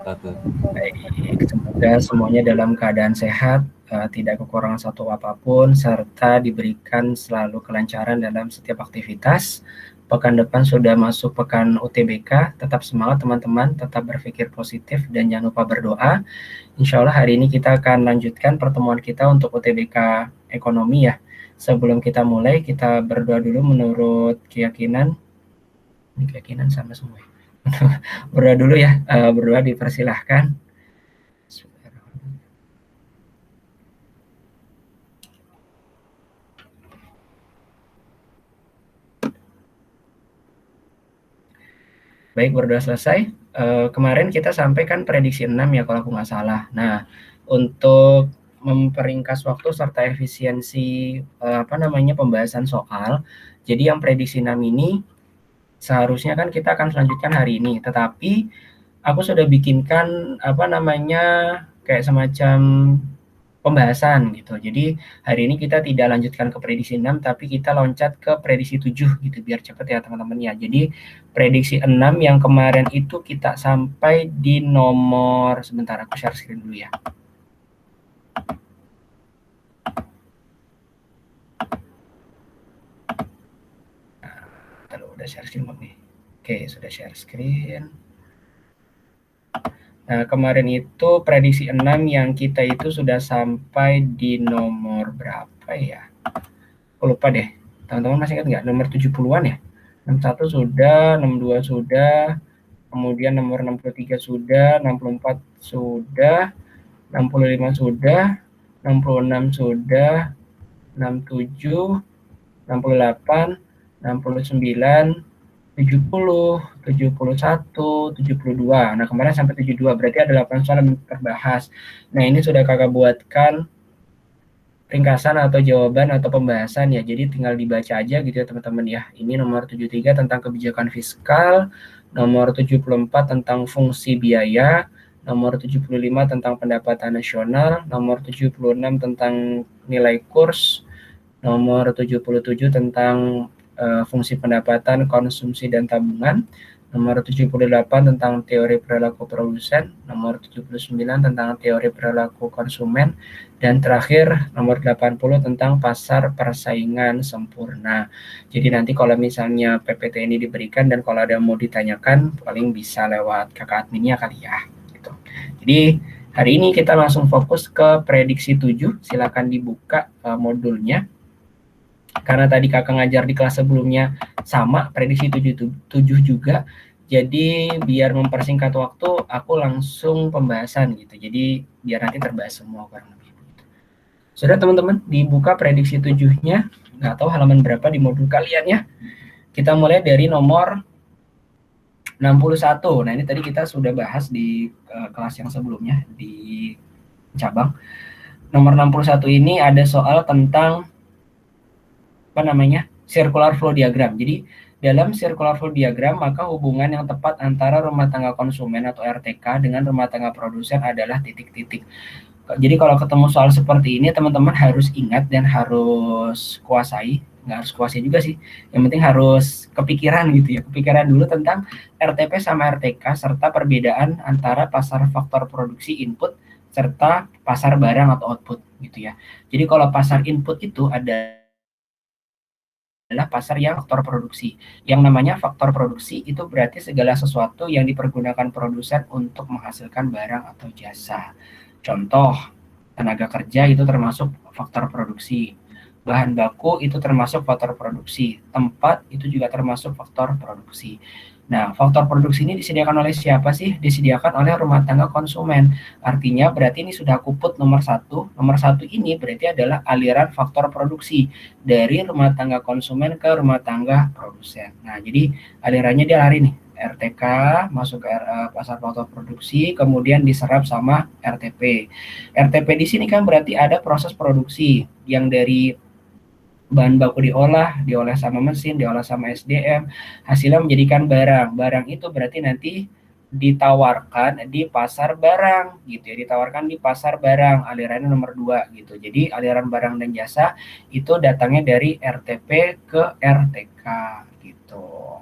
Baik, semoga semuanya dalam keadaan sehat, tidak kekurangan satu apapun, serta diberikan selalu kelancaran dalam setiap aktivitas. Pekan depan sudah masuk pekan UTBK, tetap semangat teman-teman, tetap berpikir positif, dan jangan lupa berdoa. Insya Allah hari ini kita akan lanjutkan pertemuan kita untuk UTBK Ekonomi ya. Sebelum kita mulai, kita berdoa dulu menurut keyakinan. Ini keyakinan sama semua. Berdoa dulu ya, berdoa dipersilahkan. Baik, berdoa selesai. Kemarin kita sampaikan prediksi 6 ya kalau aku nggak salah. Nah, untuk memperingkas waktu serta efisiensi pembahasan soal. Jadi yang prediksi 6 ini seharusnya kan kita akan selanjutkan hari ini, tetapi aku sudah bikinkan kayak semacam pembahasan gitu. Jadi hari ini kita tidak lanjutkan ke prediksi 6 tapi kita loncat ke prediksi 7 gitu biar cepet ya teman-teman ya. Jadi prediksi 6 yang kemarin itu kita sampai di nomor, sebentar aku share screen dulu ya. Nah, udah share screen belum nih? Oke, sudah share screen. Nah, kemarin itu prediksi 6 yang kita itu sudah sampai di nomor berapa ya? Aku lupa deh. Teman-teman masih ingat nggak? Nomor 70-an ya? 61 sudah, 62 sudah, kemudian nomor 63 sudah, 64 sudah, 65 sudah, 66 sudah, 67, 68, 69, 70, 71, 72. Nah, kemarin sampai 72, berarti ada 8 soal yang terbahas. Nah, ini sudah kakak buatkan ringkasan atau jawaban atau pembahasan ya. Jadi tinggal dibaca aja gitu ya teman-teman ya. Ini nomor 73 tentang kebijakan fiskal, nomor 74 tentang fungsi biaya, nomor 75 tentang pendapatan nasional, nomor 76 tentang nilai kurs, nomor 77 tentang fungsi pendapatan, konsumsi dan tabungan, nomor 78 tentang teori perilaku produsen, nomor 79 tentang teori perilaku konsumen, dan terakhir nomor 80 tentang pasar persaingan sempurna. Jadi nanti kalau misalnya PPT ini diberikan dan kalau ada yang mau ditanyakan paling bisa lewat kakak adminnya kali ya. Gitu. Jadi hari ini kita langsung fokus ke prediksi 7, silakan dibuka modulnya. Karena tadi kakak ngajar di kelas sebelumnya sama, prediksi 7 juga. Jadi biar mempersingkat waktu, aku langsung pembahasan gitu. Jadi biar nanti terbahas semua kurang lebih. Sudah teman-teman, dibuka prediksi 7-nya. Nggak tahu halaman berapa di modul kalian ya. Kita mulai dari nomor 61. Nah ini tadi kita sudah bahas di kelas yang sebelumnya, di cabang. Nomor 61 ini ada soal tentang circular flow diagram. Jadi dalam circular flow diagram maka hubungan yang tepat antara rumah tangga konsumen atau RTK dengan rumah tangga produsen adalah titik-titik. Jadi kalau ketemu soal seperti ini teman-teman harus ingat dan harus kuasai, nggak harus kuasai juga sih, yang penting harus kepikiran gitu ya, kepikiran dulu tentang RTP sama RTK serta perbedaan antara pasar faktor produksi input serta pasar barang atau output gitu ya. Jadi kalau pasar input itu adalah pasar yang faktor produksi. Yang namanya faktor produksi itu berarti segala sesuatu yang dipergunakan produsen untuk menghasilkan barang atau jasa. Contoh, tenaga kerja itu termasuk faktor produksi. Bahan baku itu termasuk faktor produksi. Tempat itu juga termasuk faktor produksi. Nah, faktor produksi ini disediakan oleh siapa sih? Disediakan oleh rumah tangga konsumen. Artinya berarti ini sudah aku put nomor 1. Nomor 1 ini berarti adalah aliran faktor produksi dari rumah tangga konsumen ke rumah tangga produsen. Nah, jadi alirannya dia lari nih. RTK masuk ke pasar faktor produksi, kemudian diserap sama RTP. RTP di sini kan berarti ada proses produksi yang dari bahan baku diolah sama mesin, diolah sama SDM, hasilnya menjadikan barang. Barang itu berarti nanti ditawarkan di pasar barang gitu ya, ditawarkan di pasar barang, alirannya nomor 2 gitu. Jadi aliran barang dan jasa itu datangnya dari RTP ke RTK gitu.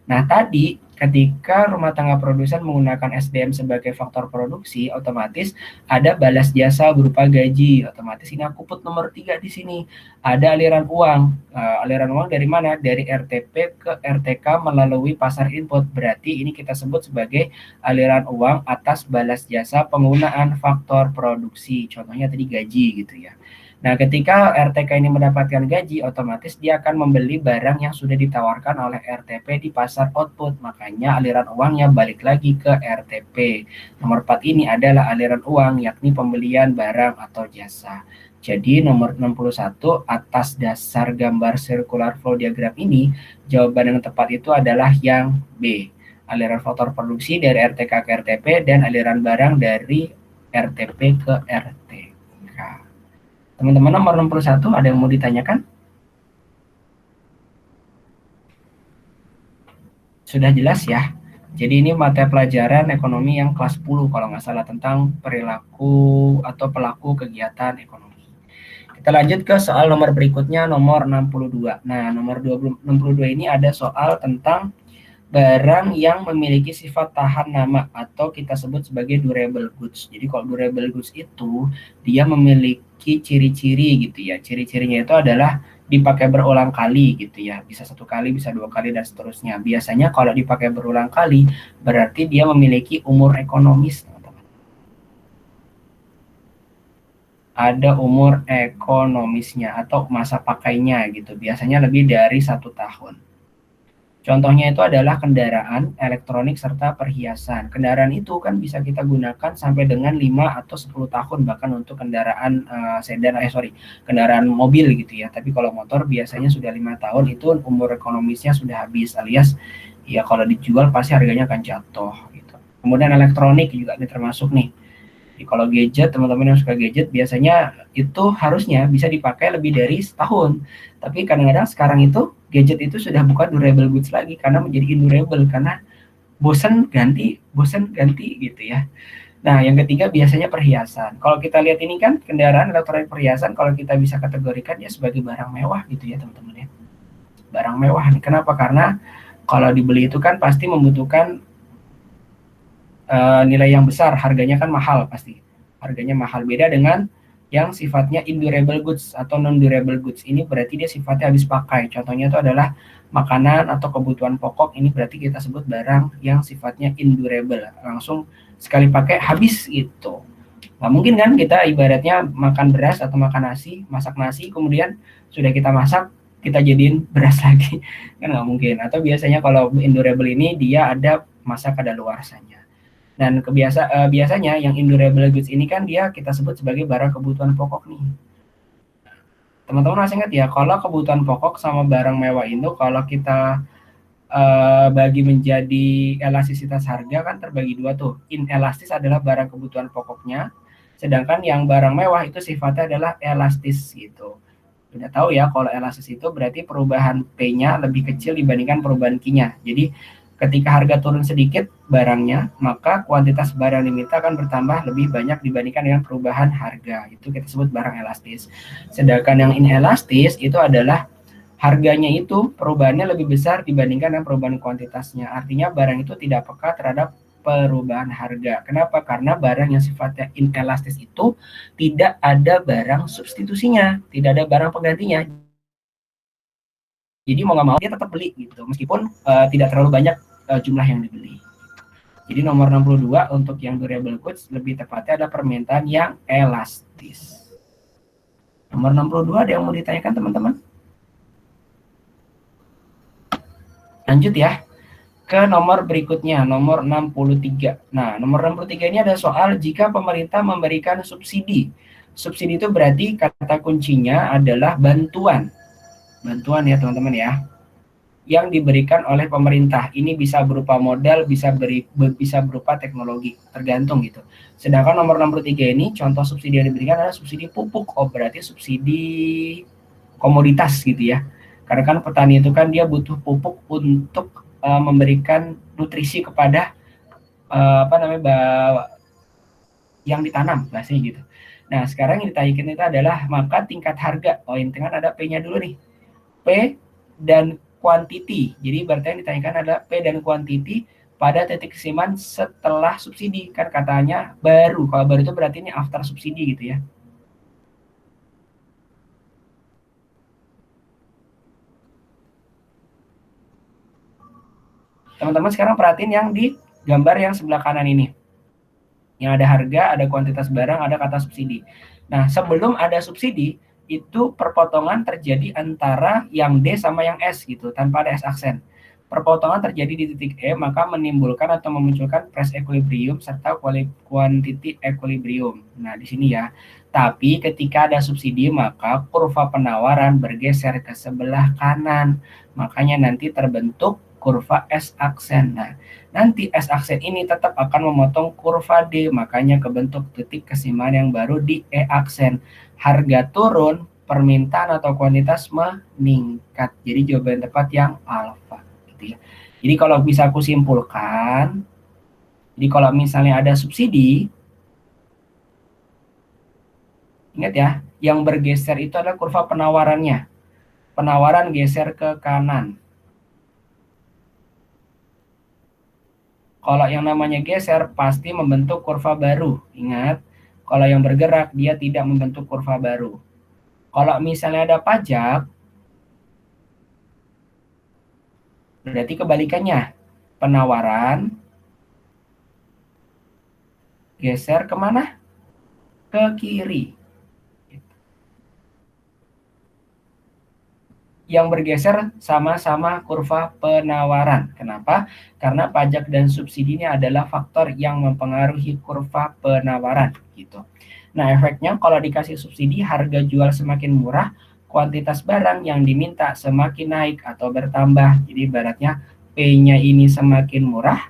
Nah, tadi ketika rumah tangga produsen menggunakan SDM sebagai faktor produksi, otomatis ada balas jasa berupa gaji. Otomatis ini aku put nomor 3 di sini. Ada aliran uang. Aliran uang dari mana? Dari RTP ke RTK melalui pasar input. Berarti ini kita sebut sebagai aliran uang atas balas jasa penggunaan faktor produksi. Contohnya tadi gaji gitu ya. Nah, ketika RTK ini mendapatkan gaji, otomatis dia akan membeli barang yang sudah ditawarkan oleh RTP di pasar output. Makanya aliran uangnya balik lagi ke RTP. Nomor 4 ini adalah aliran uang, yakni pembelian barang atau jasa. Jadi nomor 61 atas dasar gambar circular flow diagram ini, jawaban yang tepat itu adalah yang B. Aliran faktor produksi dari RTK ke RTP dan aliran barang dari RTP ke RTK. Teman-teman, nomor 61 ada yang mau ditanyakan? Sudah jelas ya? Jadi ini mata pelajaran ekonomi yang kelas 10 kalau nggak salah, tentang perilaku atau pelaku kegiatan ekonomi. Kita lanjut ke soal nomor berikutnya, nomor 62. Nah, nomor 62 ini ada soal tentang barang yang memiliki sifat tahan lama atau kita sebut sebagai durable goods. Jadi kalau durable goods itu dia memiliki ciri-ciri gitu ya. Ciri-cirinya itu adalah dipakai berulang kali gitu ya. Bisa 1 kali, bisa 2 kali dan seterusnya. Biasanya kalau dipakai berulang kali berarti dia memiliki umur ekonomis, teman-teman. Ada umur ekonomisnya atau masa pakainya gitu. Biasanya lebih dari 1 tahun. Contohnya itu adalah kendaraan, elektronik, serta perhiasan. Kendaraan itu kan bisa kita gunakan sampai dengan 5 atau 10 tahun, bahkan untuk kendaraan kendaraan mobil gitu ya. Tapi kalau motor biasanya sudah 5 tahun, itu umur ekonomisnya sudah habis, alias ya kalau dijual pasti harganya akan jatuh gitu. Kemudian elektronik juga ini termasuk nih. Jadi kalau gadget, teman-teman yang suka gadget biasanya itu harusnya bisa dipakai lebih dari setahun. Tapi kadang-kadang sekarang itu gadget itu sudah bukan durable goods lagi karena menjadi indurable karena bosen ganti gitu ya. Nah, yang ketiga biasanya perhiasan. Kalau kita lihat ini kan kendaraan elektronik perhiasan kalau kita bisa kategorikan ya sebagai barang mewah gitu ya, teman-teman ya. Barang mewah nih. Kenapa? Karena kalau dibeli itu kan pasti membutuhkan nilai yang besar, harganya kan mahal pasti. Harganya mahal, beda dengan yang sifatnya indurable goods atau non durable goods. Ini berarti dia sifatnya habis pakai. Contohnya itu adalah makanan atau kebutuhan pokok, ini berarti kita sebut barang yang sifatnya indurable. Langsung sekali pakai habis gitu. Nah, mungkin kan kita ibaratnya makan beras atau makan nasi, masak nasi kemudian sudah kita masak kita jadiin beras lagi, kan nggak mungkin. Atau biasanya kalau indurable ini dia ada masa kadaluarsanya. Dan biasanya yang indurable goods ini kan dia kita sebut sebagai barang kebutuhan pokok nih. Teman-teman masih ingat ya, kalau kebutuhan pokok sama barang mewah itu kalau kita bagi menjadi elastisitas harga kan terbagi dua tuh. Inelastis adalah barang kebutuhan pokoknya, sedangkan yang barang mewah itu sifatnya adalah elastis gitu. Udah tahu ya, kalau elastis itu berarti perubahan P-nya lebih kecil dibandingkan perubahan Q-nya. Jadi ketika harga turun sedikit barangnya, maka kuantitas barang diminta akan bertambah lebih banyak dibandingkan dengan perubahan harga. Itu kita sebut barang elastis. Sedangkan yang inelastis itu adalah harganya itu perubahannya lebih besar dibandingkan dengan perubahan kuantitasnya. Artinya barang itu tidak peka terhadap perubahan harga. Kenapa? Karena barang yang sifatnya inelastis itu tidak ada barang substitusinya, tidak ada barang penggantinya. Jadi mau nggak mau dia tetap beli gitu, meskipun tidak terlalu banyak jumlah yang dibeli. Jadi nomor 62 untuk yang durable goods lebih tepatnya ada permintaan yang elastis. Nomor 62 ada yang mau ditanyakan teman-teman? Lanjut ya ke nomor berikutnya, nomor 63. Nah, nomor 63 ini ada soal jika pemerintah memberikan subsidi. Subsidi itu berarti kata kuncinya adalah bantuan. Bantuan ya teman-teman ya. Yang diberikan oleh pemerintah. Ini bisa berupa modal, bisa berupa teknologi, tergantung gitu. Sedangkan nomor 63 ini contoh subsidi yang diberikan adalah subsidi pupuk. Oh, berarti subsidi komoditas gitu ya. Karena kan petani itu kan dia butuh pupuk untuk memberikan nutrisi kepada yang ditanam, bahasanya gitu. Nah, sekarang yang ditanyakan itu adalah maka tingkat harga. Oh, ini kan ada P-nya dulu nih. P dan Q quantity. Jadi berarti yang ditanyakan adalah P dan quantity pada titik keseimbangan setelah subsidi. Kan katanya baru. Kalau baru itu berarti ini after subsidi gitu ya. Teman-teman sekarang perhatiin yang di gambar yang sebelah kanan ini. Yang ada harga, ada kuantitas barang, ada kata subsidi. Nah, sebelum ada subsidi, itu perpotongan terjadi antara yang D sama yang S gitu, tanpa ada S aksen. Perpotongan terjadi di titik E, maka menimbulkan atau memunculkan price equilibrium serta quantity equilibrium. Nah, di sini ya. Tapi ketika ada subsidi, maka kurva penawaran bergeser ke sebelah kanan. Makanya nanti terbentuk kurva S aksen. Nah, nanti S aksen ini tetap akan memotong kurva D, makanya kebentuk titik keseimbangan yang baru di E aksen. Harga turun, permintaan atau kuantitas meningkat. Jadi jawaban tepat yang alfa. Gitu ya. Jadi kalau bisa aku simpulkan, jadi kalau misalnya ada subsidi, ingat ya, yang bergeser itu adalah kurva penawarannya. Penawaran geser ke kanan. Kalau yang namanya geser pasti membentuk kurva baru. Ingat, kalau yang bergerak dia tidak membentuk kurva baru. Kalau misalnya ada pajak, berarti kebalikannya. Penawaran geser kemana? Ke kiri. Yang bergeser sama-sama kurva penawaran. Kenapa? Karena pajak dan subsidi ini adalah faktor yang mempengaruhi kurva penawaran. Gitu. Nah, efeknya kalau dikasih subsidi, harga jual semakin murah, kuantitas barang yang diminta semakin naik atau bertambah. Jadi ibaratnya P-nya ini semakin murah,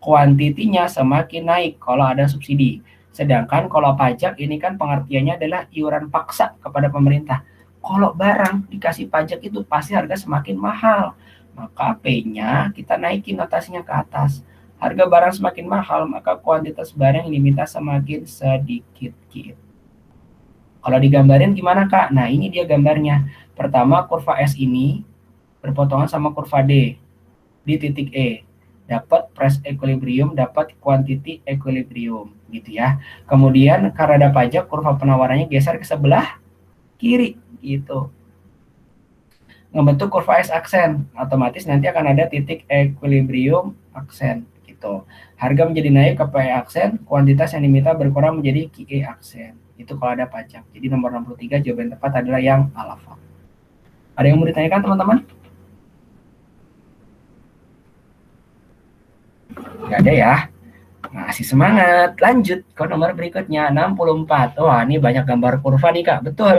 kuantitinya semakin naik kalau ada subsidi. Sedangkan kalau pajak ini kan pengertiannya adalah iuran paksa kepada pemerintah. Kalau barang dikasih pajak itu pasti harga semakin mahal. Maka P-nya kita naikin notasinya ke atas. Harga barang semakin mahal, maka kuantitas barang yang diminta semakin sedikit. Kalau digambarin gimana Kak? Nah ini dia gambarnya. Pertama kurva S ini berpotongan sama kurva D di titik E. Dapat price equilibrium, dapat quantity equilibrium gitu ya. Kemudian karena ada pajak, kurva penawarannya geser ke sebelah kiri gitu. Ngebentuk kurva S aksen, otomatis nanti akan ada titik equilibrium aksen gitu. Harga menjadi naik ke PE aksen, kuantitas yang diminta berkurang menjadi QE aksen. Itu kalau ada pajak. Jadi nomor 63 jawaban tepat adalah yang alpha. Ada yang mau ditanyakan teman-teman? Nggak ada ya? Masih semangat. Lanjut ke nomor berikutnya, 64. Wah, ini banyak gambar kurva nih, Kak. Betul.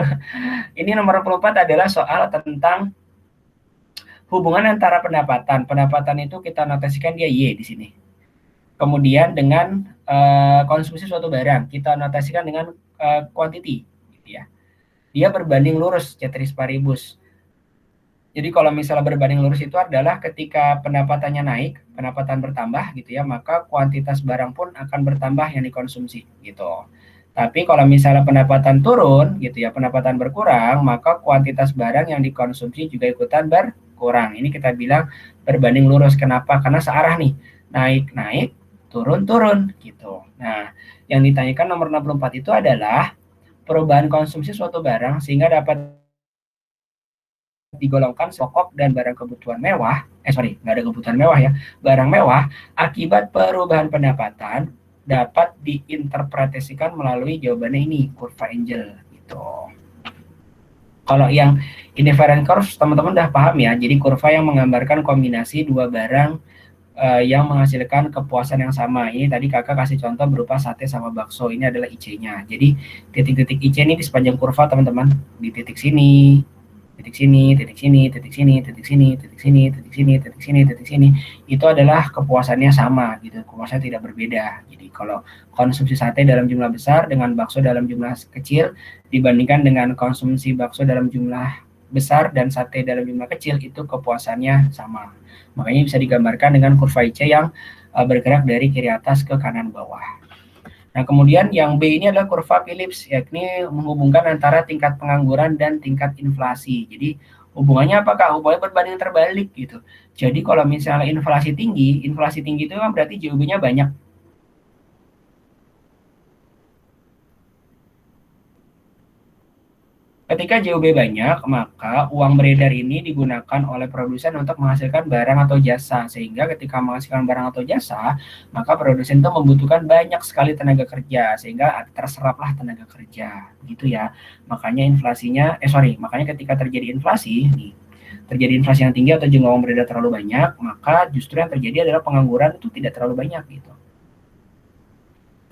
Ini nomor 64 adalah soal tentang hubungan antara pendapatan. Pendapatan itu kita notasikan dia Y di sini. Kemudian dengan konsumsi suatu barang, kita notasikan dengan quantity. Gitu ya. Dia berbanding lurus, ceteris paribus. Jadi kalau misalnya berbanding lurus itu adalah ketika pendapatannya naik, pendapatan bertambah gitu ya, maka kuantitas barang pun akan bertambah yang dikonsumsi gitu. Tapi kalau misalnya pendapatan turun gitu ya, pendapatan berkurang, maka kuantitas barang yang dikonsumsi juga ikutan berkurang. Ini kita bilang berbanding lurus. Kenapa? Karena searah nih, naik-naik, turun-turun gitu. Nah, yang ditanyakan nomor 64 itu adalah perubahan konsumsi suatu barang sehingga dapat digolongkan pokok dan barang kebutuhan mewah, nggak ada kebutuhan mewah ya, barang mewah akibat perubahan pendapatan dapat diinterpretasikan melalui jawabannya ini, kurva Engel gitu. Kalau yang invariant curve teman-teman udah paham ya, jadi kurva yang menggambarkan kombinasi dua barang yang menghasilkan kepuasan yang sama. Ini tadi kakak kasih contoh berupa sate sama bakso, ini adalah IC-nya. Jadi titik-titik IC ini di sepanjang kurva teman-teman, di titik sini, titik sini, titik sini, titik sini, titik sini, titik sini, titik sini, titik sini, titik sini, itu adalah kepuasannya sama gitu, kepuasannya tidak berbeda. Jadi kalau konsumsi sate dalam jumlah besar dengan bakso dalam jumlah kecil dibandingkan dengan konsumsi bakso dalam jumlah besar dan sate dalam jumlah kecil, itu kepuasannya sama. Makanya bisa digambarkan dengan kurva IC yang bergerak dari kiri atas ke kanan bawah. Nah, kemudian yang B ini adalah kurva Phillips, yakni menghubungkan antara tingkat pengangguran dan tingkat inflasi. Jadi, Hubungannya apa Kak? Hubungannya berbanding terbalik gitu. Jadi kalau misalnya inflasi tinggi itu kan berarti JOB-nya banyak. Ketika JOB banyak, maka uang beredar ini digunakan oleh produsen untuk menghasilkan barang atau jasa. Sehingga ketika menghasilkan barang atau jasa, maka produsen itu membutuhkan banyak sekali tenaga kerja. Sehingga terseraplah tenaga kerja. Gitu ya. Makanya makanya ketika terjadi inflasi, terjadi inflasi yang tinggi atau jumlah uang beredar terlalu banyak, maka justru yang terjadi adalah pengangguran itu tidak terlalu banyak gitu.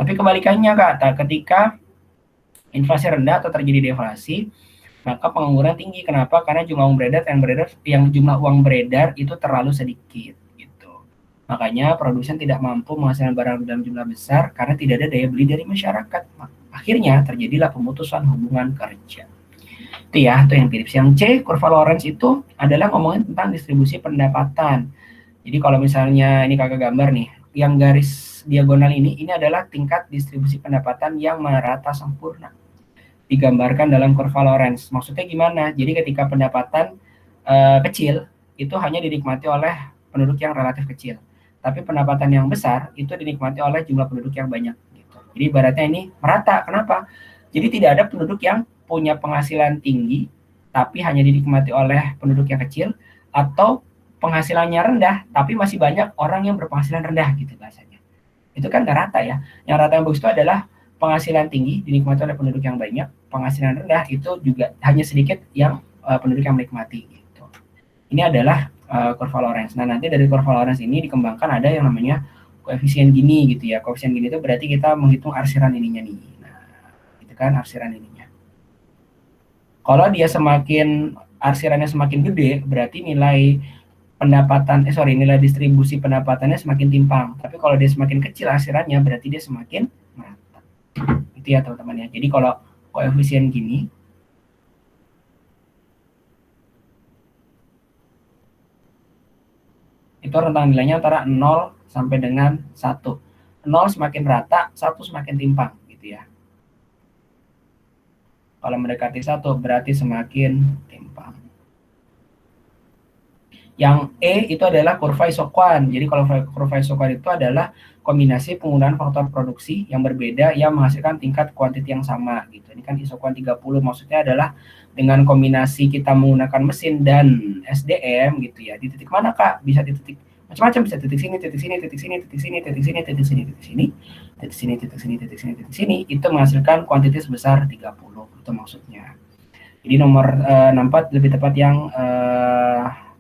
Tapi kebalikannya Kak, ketika inflasi rendah atau terjadi deflasi, maka pengangguran tinggi. Kenapa? Karena jumlah uang beredar jumlah uang beredar itu terlalu sedikit gitu. Makanya produsen tidak mampu menghasilkan barang dalam jumlah besar karena tidak ada daya beli dari masyarakat. Akhirnya terjadilah pemutusan hubungan kerja. Itu ya, itu yang Philips. Yang C, kurva Lorenz itu adalah ngomongin tentang distribusi pendapatan. Jadi kalau misalnya ini kakak gambar nih, yang garis diagonal ini adalah tingkat distribusi pendapatan yang merata sempurna. Digambarkan dalam kurva Lorenz. Maksudnya gimana? Jadi ketika pendapatan kecil itu hanya dinikmati oleh penduduk yang relatif kecil. Tapi pendapatan yang besar itu dinikmati oleh jumlah penduduk yang banyak. Gitu. Jadi ibaratnya ini merata. Kenapa? Jadi tidak ada penduduk yang punya penghasilan tinggi, tapi hanya dinikmati oleh penduduk yang kecil, atau penghasilannya rendah, tapi masih banyak orang yang berpenghasilan rendah gitu bahasanya. Itu kan nggak rata ya. Yang rata yang bagus itu adalah penghasilan tinggi dinikmati oleh penduduk yang banyak, penghasilan rendah itu juga hanya sedikit yang penduduk yang menikmati gitu. Ini adalah kurva Lorenz. Nah, nanti dari kurva Lorenz ini dikembangkan ada yang namanya koefisien Gini gitu ya. Koefisien Gini itu berarti kita menghitung arsiran ininya nih. Nah, itu kan arsiran ininya. Kalau dia arsirannya semakin gede, berarti nilai distribusi pendapatannya semakin timpang. Tapi kalau dia semakin kecil arsirannya, berarti dia semakin merata. Itu ya teman-teman ya. Jadi kalau koefisien Gini, itu rentang nilainya antara 0 sampai dengan 1. 0 semakin rata, 1 semakin timpang gitu ya. Kalau mendekati 1 berarti semakin timpang. Yang E itu adalah kurva isokuan. Jadi kalau kurva isokuan itu adalah kombinasi penggunaan faktor produksi yang berbeda yang menghasilkan tingkat kuantiti yang sama gitu. Ini kan isokuan 30, maksudnya adalah dengan kombinasi kita menggunakan mesin dan SDM gitu ya. Di titik mana Kak? Bisa di titik macam-macam, bisa titik sini, titik sini, titik sini, titik sini, titik sini, titik sini, titik sini, titik sini, titik sini, titik sini, titik sini, itu menghasilkan kuantiti sebesar 30. Itu maksudnya. Jadi nomor 64 lebih tepat yang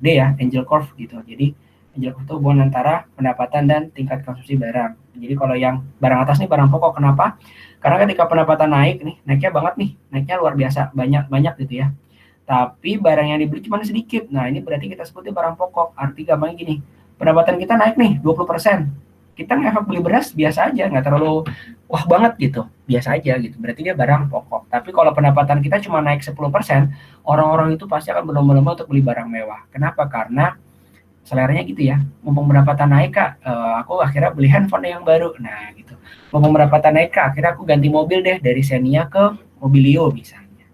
D ya, angel curve gitu. Jadi angel curve itu hubungan antara pendapatan dan tingkat konsumsi barang. Jadi kalau yang barang atas nih barang pokok, kenapa? Karena ketika pendapatan naik nih, naiknya banget nih, naiknya luar biasa, banyak gitu ya. Tapi barang yang dibeli cuma sedikit. Nah, ini berarti kita sebutnya barang pokok. Arti gampangnya gini, pendapatan kita naik nih 20%. Kita ngefek beli beras biasa aja, nggak terlalu wah banget gitu, biasa aja gitu. Berarti dia barang pokok. Tapi kalau pendapatan kita cuma naik 10%, orang-orang itu pasti akan berlomba-lomba untuk beli barang mewah. Kenapa? Karena seleranya gitu ya. Mumpung pendapatan naik Kak, aku akhirnya beli handphone yang baru. Nah gitu. Mumpung pendapatan naik Kak, akhirnya aku ganti mobil deh dari Xenia ke Mobilio misalnya.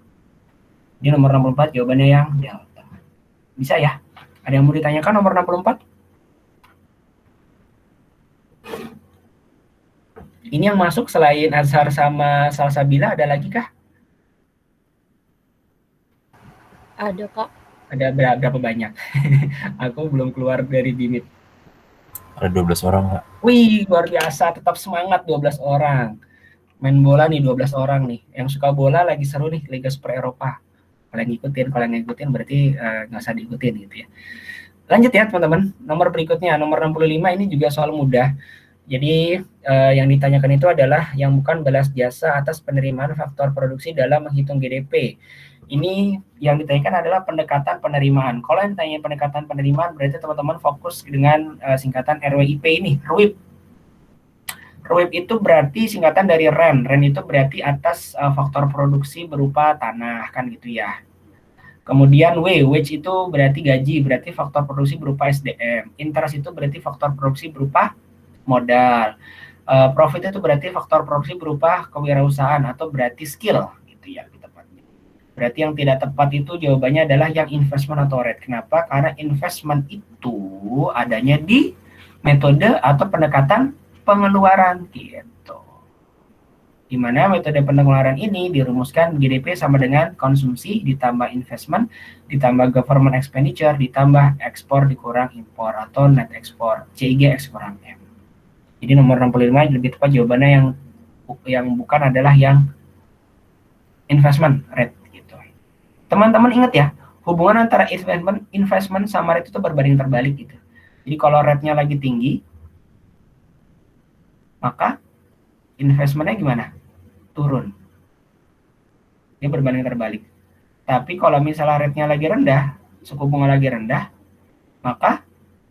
Ini nomor 64 jawabannya yang delta. Bisa ya? Ada yang mau ditanyakan nomor 64? Ini yang masuk selain Azhar sama Salsabila ada lagi kah? Ada Kak. Ada berapa banyak? Aku belum keluar dari Bimit. Ada 12 orang Kak. Wih, luar biasa, tetap semangat 12 orang. Main bola nih 12 orang nih. Yang suka bola lagi seru nih Liga Super Eropa. Kalau yang ngikutin berarti nggak usah diikutin gitu ya. Lanjut ya teman-teman. Nomor berikutnya, nomor 65 ini juga soal mudah. Jadi yang ditanyakan itu adalah yang bukan balas jasa atas penerimaan faktor produksi dalam menghitung GDP. Ini yang ditanyakan adalah pendekatan penerimaan. Kalau yang ditanya pendekatan penerimaan berarti teman-teman fokus dengan singkatan RWIP ini, RWIP. RWIP itu berarti singkatan dari REN. REN itu berarti atas faktor produksi berupa tanah kan gitu ya. Kemudian wage itu berarti gaji, berarti faktor produksi berupa SDM. Interest itu berarti faktor produksi berupa modal. Profit itu berarti faktor produksi berupa kewirausahaan atau berarti skill gitu ya tepatnya. Berarti yang tidak tepat itu jawabannya adalah yang investment atau rate. Kenapa? Karena investment itu adanya di metode atau pendekatan pengeluaran gitu. Di mana metode pengeluaran ini dirumuskan GDP sama dengan konsumsi ditambah investment ditambah government expenditure ditambah ekspor dikurang impor atau net ekspor CIG X kurang M. Jadi nomor 65 lebih tepat jawabannya yang bukan adalah yang investment rate gitu. Teman-teman ingat ya, hubungan antara investment sama rate itu berbanding terbalik gitu. Jadi kalau rate-nya lagi tinggi, maka investmentnya gimana? Turun. Dia berbanding terbalik. Tapi kalau misalnya rate-nya lagi rendah, suku bunga lagi rendah, maka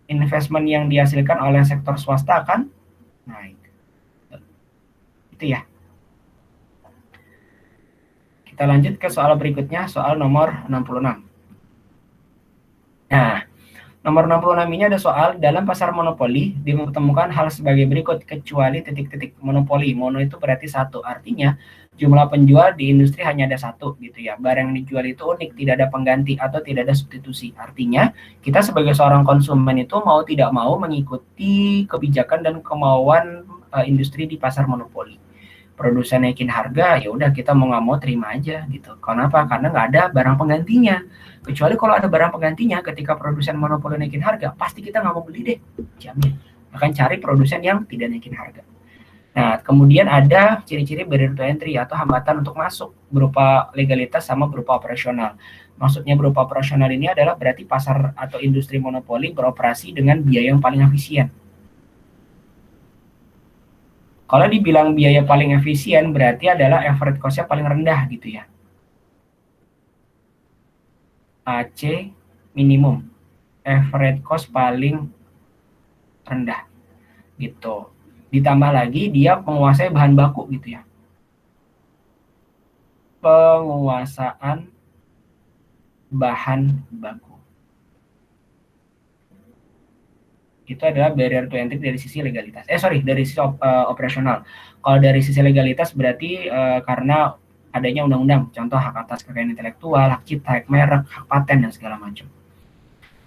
investment yang dihasilkan oleh sektor swasta akan naik. Itu ya. Kita lanjut ke soal berikutnya, soal nomor 66. Nah, nomor 66 ini ada soal dalam pasar monopoli ditemukan hal sebagai berikut kecuali titik-titik monopoli. Mono itu berarti satu, artinya jumlah penjual di industri hanya ada satu gitu ya. Barang yang dijual itu unik, tidak ada pengganti atau tidak ada substitusi. Artinya kita sebagai seorang konsumen itu mau tidak mau mengikuti kebijakan dan kemauan industri di pasar monopoli. Produsen naikin harga, ya udah kita mau nggak mau terima aja gitu. Kenapa? Karena nggak ada barang penggantinya. Kecuali kalau ada barang penggantinya, ketika produsen monopoli naikin harga, pasti kita nggak mau beli deh, jamin. Akan cari produsen yang tidak naikin harga. Nah, kemudian ada ciri-ciri barrier to entry atau hambatan untuk masuk berupa legalitas sama berupa operasional. Maksudnya berupa operasional ini adalah berarti pasar atau industri monopoli beroperasi dengan biaya yang paling efisien. Kalau dibilang biaya paling efisien berarti adalah average cost-nya paling rendah gitu ya. AC minimum. Average cost paling rendah gitu. Ditambah lagi dia menguasai bahan baku gitu ya. Penguasaan bahan baku. Itu adalah barrier to entry dari sisi legalitas. Dari sisi operasional. Kalau dari sisi legalitas berarti karena adanya undang-undang, contoh hak atas kekayaan intelektual, hak cipta, hak merek, hak paten, dan segala macam.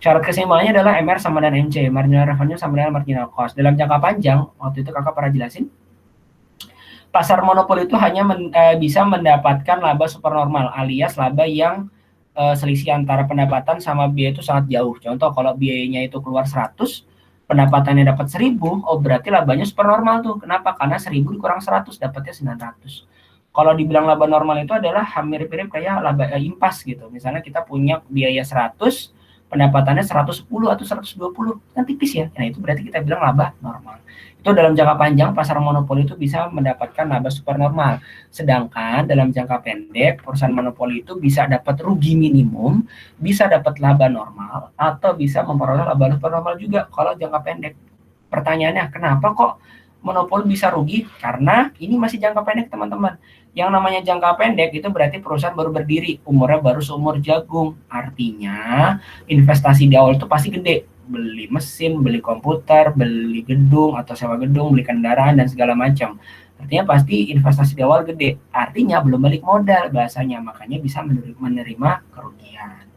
Syarat keseimbangannya adalah MR sama dengan MC, marginal revenue sama dengan marginal cost. Dalam jangka panjang, waktu itu kakak pernah jelasin, pasar monopoli itu hanya bisa mendapatkan laba supernormal, alias laba yang selisih antara pendapatan sama biaya itu sangat jauh. Contoh kalau biayanya itu keluar 100, pendapatannya dapat 1000, oh berarti labanya super normal tuh. Kenapa? Karena 1000 dikurang 100, dapatnya 900. Kalau dibilang laba normal itu adalah mirip-mirip kayak laba impas gitu. Misalnya kita punya biaya 100, pendapatannya 110 atau 120, kan tipis ya. Nah itu berarti kita bilang laba normal. Itu dalam jangka panjang pasar monopoli itu bisa mendapatkan laba super normal. Sedangkan dalam jangka pendek perusahaan monopoli itu bisa dapat rugi minimum, bisa dapat laba normal, atau bisa memperoleh laba super normal juga kalau jangka pendek. Pertanyaannya, kenapa kok monopoli bisa rugi? Karena ini masih jangka pendek teman-teman. Yang namanya jangka pendek itu berarti perusahaan baru berdiri, umurnya baru seumur jagung. Artinya investasi di awal itu pasti gede. Beli mesin, beli komputer, beli gedung atau sewa gedung, beli kendaraan dan segala macam. Artinya pasti investasi di awal gede. Artinya belum balik modal bahasanya, makanya bisa menerima kerugian.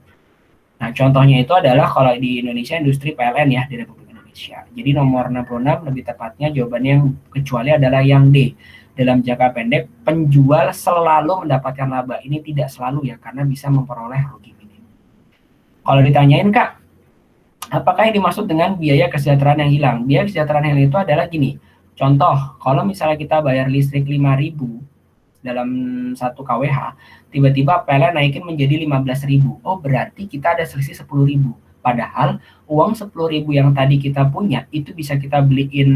Nah, contohnya itu adalah kalau di Indonesia industri PLN ya di Republik Indonesia. Jadi nomor 66 lebih tepatnya jawabannya yang kecuali adalah yang D. Dalam jangka pendek penjual selalu mendapatkan laba. Ini tidak selalu ya karena bisa memperoleh rugi minim. Kalau ditanyain Kak, apakah yang dimaksud dengan biaya kesejahteraan yang hilang? Biaya kesejahteraan yang hilang itu adalah gini. Contoh, kalau misalnya kita bayar listrik 5.000 dalam 1 kWh, tiba-tiba PLN naikin menjadi 15.000. Oh, berarti kita ada selisih 10.000. Padahal uang 10.000 yang tadi kita punya itu bisa kita beliin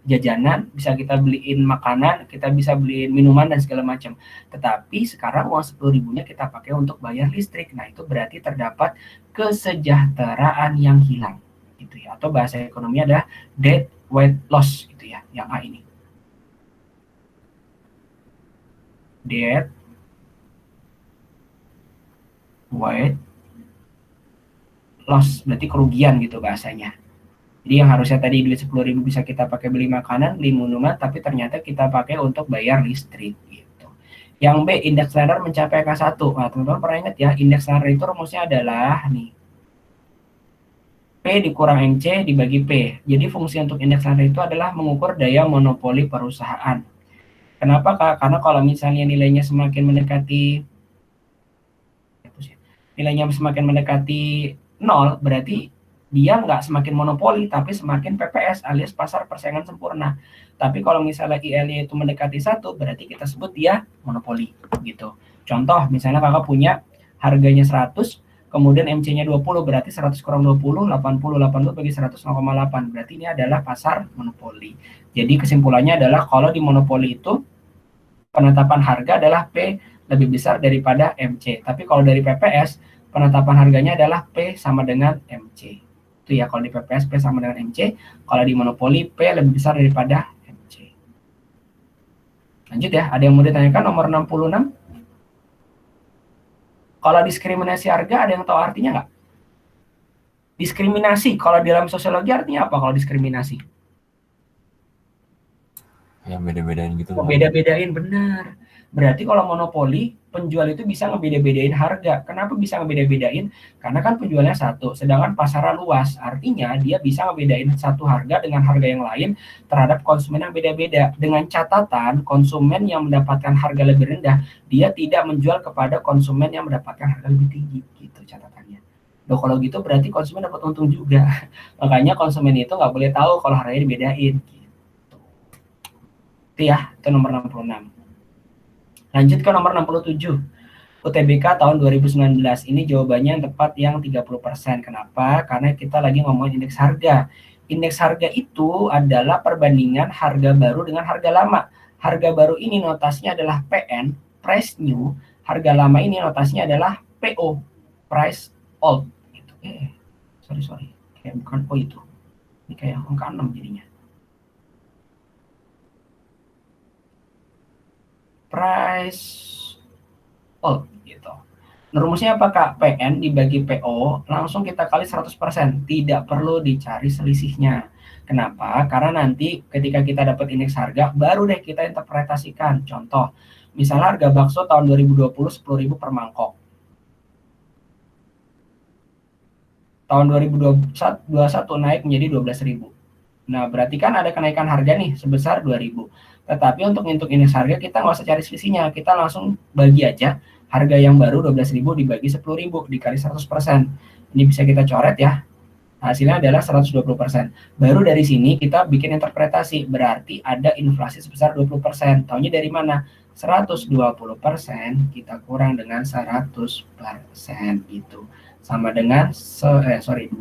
jajanan, bisa kita beliin makanan, kita bisa beliin minuman dan segala macam. Tetapi sekarang uang 10.000-nya kita pakai untuk bayar listrik. Nah, itu berarti terdapat kesejahteraan yang hilang gitu ya. Atau bahasa ekonomi adalah dead weight loss gitu ya, yang A ini. Dead weight loss berarti kerugian gitu bahasanya. Jadi yang harusnya tadi duit 10.000 bisa kita pakai beli makanan, beli minuman, tapi ternyata kita pakai untuk bayar listrik gitu. Yang B, indeks standar mencapai angka 1. Nah, teman-teman pernah ingat ya, indeks standar itu rumusnya adalah nih, P dikurang NC dibagi P. Jadi fungsi untuk indeks standar itu adalah mengukur daya monopoli perusahaan. Kenapa, Kak? Karena kalau misalnya nilainya semakin mendekati 0, berarti dia nggak semakin monopoli, tapi semakin PPS alias pasar persaingan sempurna. Tapi kalau misalnya IL-nya itu mendekati 1, berarti kita sebut dia monopoli gitu. Contoh, misalnya kakak punya harganya 100, kemudian MC-nya 20, berarti 100 kurang 20, 80, 80 bagi 100, 0,8. Berarti ini adalah pasar monopoli. Jadi kesimpulannya adalah kalau di monopoli itu penetapan harga adalah P lebih besar daripada MC. Tapi kalau dari PPS, penetapan harganya adalah P sama dengan MC. Itu ya, kalau di PPS P sama dengan MC, kalau di monopoli P lebih besar daripada MC. Lanjut ya, ada yang mau ditanyakan nomor 66? Kalau diskriminasi harga, ada yang tahu artinya nggak? Diskriminasi, kalau di dalam sosiologi artinya apa kalau diskriminasi? Ya beda-bedain gitu. Oh, beda-bedain, benar. Berarti kalau monopoli, penjual itu bisa ngebeda-bedain harga. Kenapa bisa ngebeda-bedain? Karena kan penjualnya satu, sedangkan pasarnya luas. Artinya dia bisa ngebedain satu harga dengan harga yang lain terhadap konsumen yang beda-beda. Dengan catatan, konsumen yang mendapatkan harga lebih rendah, dia tidak menjual kepada konsumen yang mendapatkan harga lebih tinggi. Gitu catatannya. Loh, kalau gitu berarti konsumen dapat untung juga. Makanya konsumen itu nggak boleh tahu kalau harganya dibedain. Itu ya, itu nomor 66. Lanjut ke nomor 67. UTBK tahun 2019. Ini jawabannya yang tepat yang 30%. Kenapa? Karena kita lagi ngomongin indeks harga. Indeks harga itu adalah perbandingan harga baru dengan harga lama. Harga baru ini notasinya adalah PN, price new. Harga lama ini notasinya adalah PO, price old. Gitu. Sorry. Kayak bukan O itu. Ini kayak angka 6 jadinya. Price old gitu. Nah, rumusnya apa, Kak? PN dibagi PO, langsung kita kali 100%. Tidak perlu dicari selisihnya. Kenapa? Karena nanti ketika kita dapat indeks harga, baru deh kita interpretasikan. Contoh, misalnya harga bakso tahun 2020 10.000 per mangkok. Tahun 2021 naik menjadi 12.000. Nah, berarti kan ada kenaikan harga nih sebesar 2.000. Tetapi untuk indeks harga kita nggak usah cari selisihnya, kita langsung bagi aja harga yang baru 12.000 dibagi 10.000 dikali 100%. Ini bisa kita coret ya. Hasilnya adalah 120%. Baru dari sini kita bikin interpretasi, berarti ada inflasi sebesar 20%. Taunya dari mana? 120% kita kurang dengan 100% itu sama dengan 20%.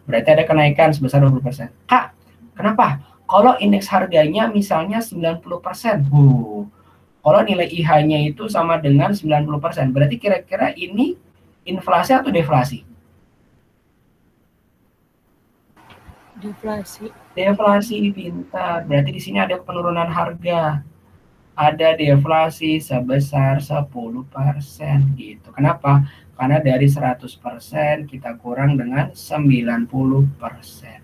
Berarti ada kenaikan sebesar 20%. Kak, kenapa? Kalau indeks harganya misalnya 90%. Kalau nilai IH-nya itu sama dengan 90%, berarti kira-kira ini inflasi atau deflasi? Deflasi. Deflasi, pintar. Berarti di sini ada penurunan harga. Ada deflasi sebesar 10% gitu. Kenapa? Karena dari 100% kita kurang dengan 90%.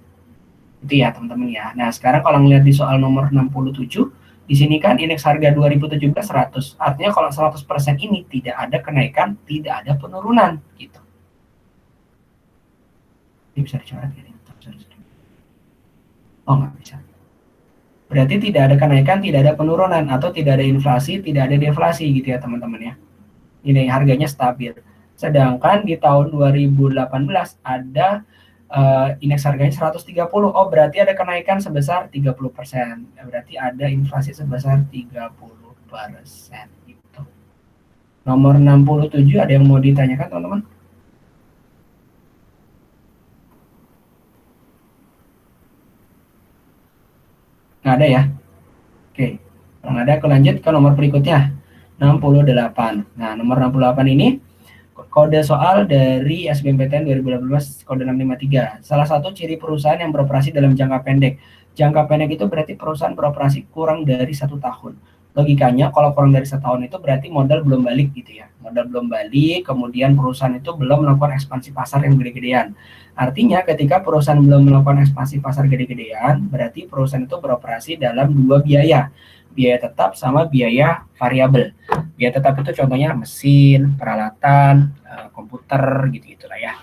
Itu ya teman-teman ya. Nah, sekarang kalau ngelihat di soal nomor 67, di sini kan indeks harga 2017 100. Artinya kalau 100% ini tidak ada kenaikan, tidak ada penurunan gitu. Ini bisa dicoret ya. Oh, nggak bisa. Berarti tidak ada kenaikan, tidak ada penurunan, atau tidak ada inflasi, tidak ada deflasi gitu ya teman-teman ya. Ini harganya stabil. Sedangkan di tahun 2018 ada indeks harganya 130. Oh, berarti ada kenaikan sebesar 30%. Berarti ada inflasi sebesar 30% gitu. Nomor 67 ada yang mau ditanyakan teman-teman? Nggak ada ya? Oke, kalau nggak ada aku lanjut ke nomor berikutnya, 68. Nah, nomor 68 ini kode soal dari SBMPTN 2018 kode 653. Salah satu ciri perusahaan yang beroperasi dalam jangka pendek. Jangka pendek itu berarti perusahaan beroperasi kurang dari 1 tahun. Logikanya kalau kurang dari 1 tahun itu berarti modal belum balik gitu ya. Modal belum balik, kemudian perusahaan itu belum melakukan ekspansi pasar yang gede-gedean. Artinya ketika perusahaan belum melakukan ekspansi pasar gede-gedean, berarti perusahaan itu beroperasi dalam 2 biaya. biaya tetap sama biaya variabel. Biaya tetap itu contohnya mesin, peralatan, komputer gitu-gitulah ya.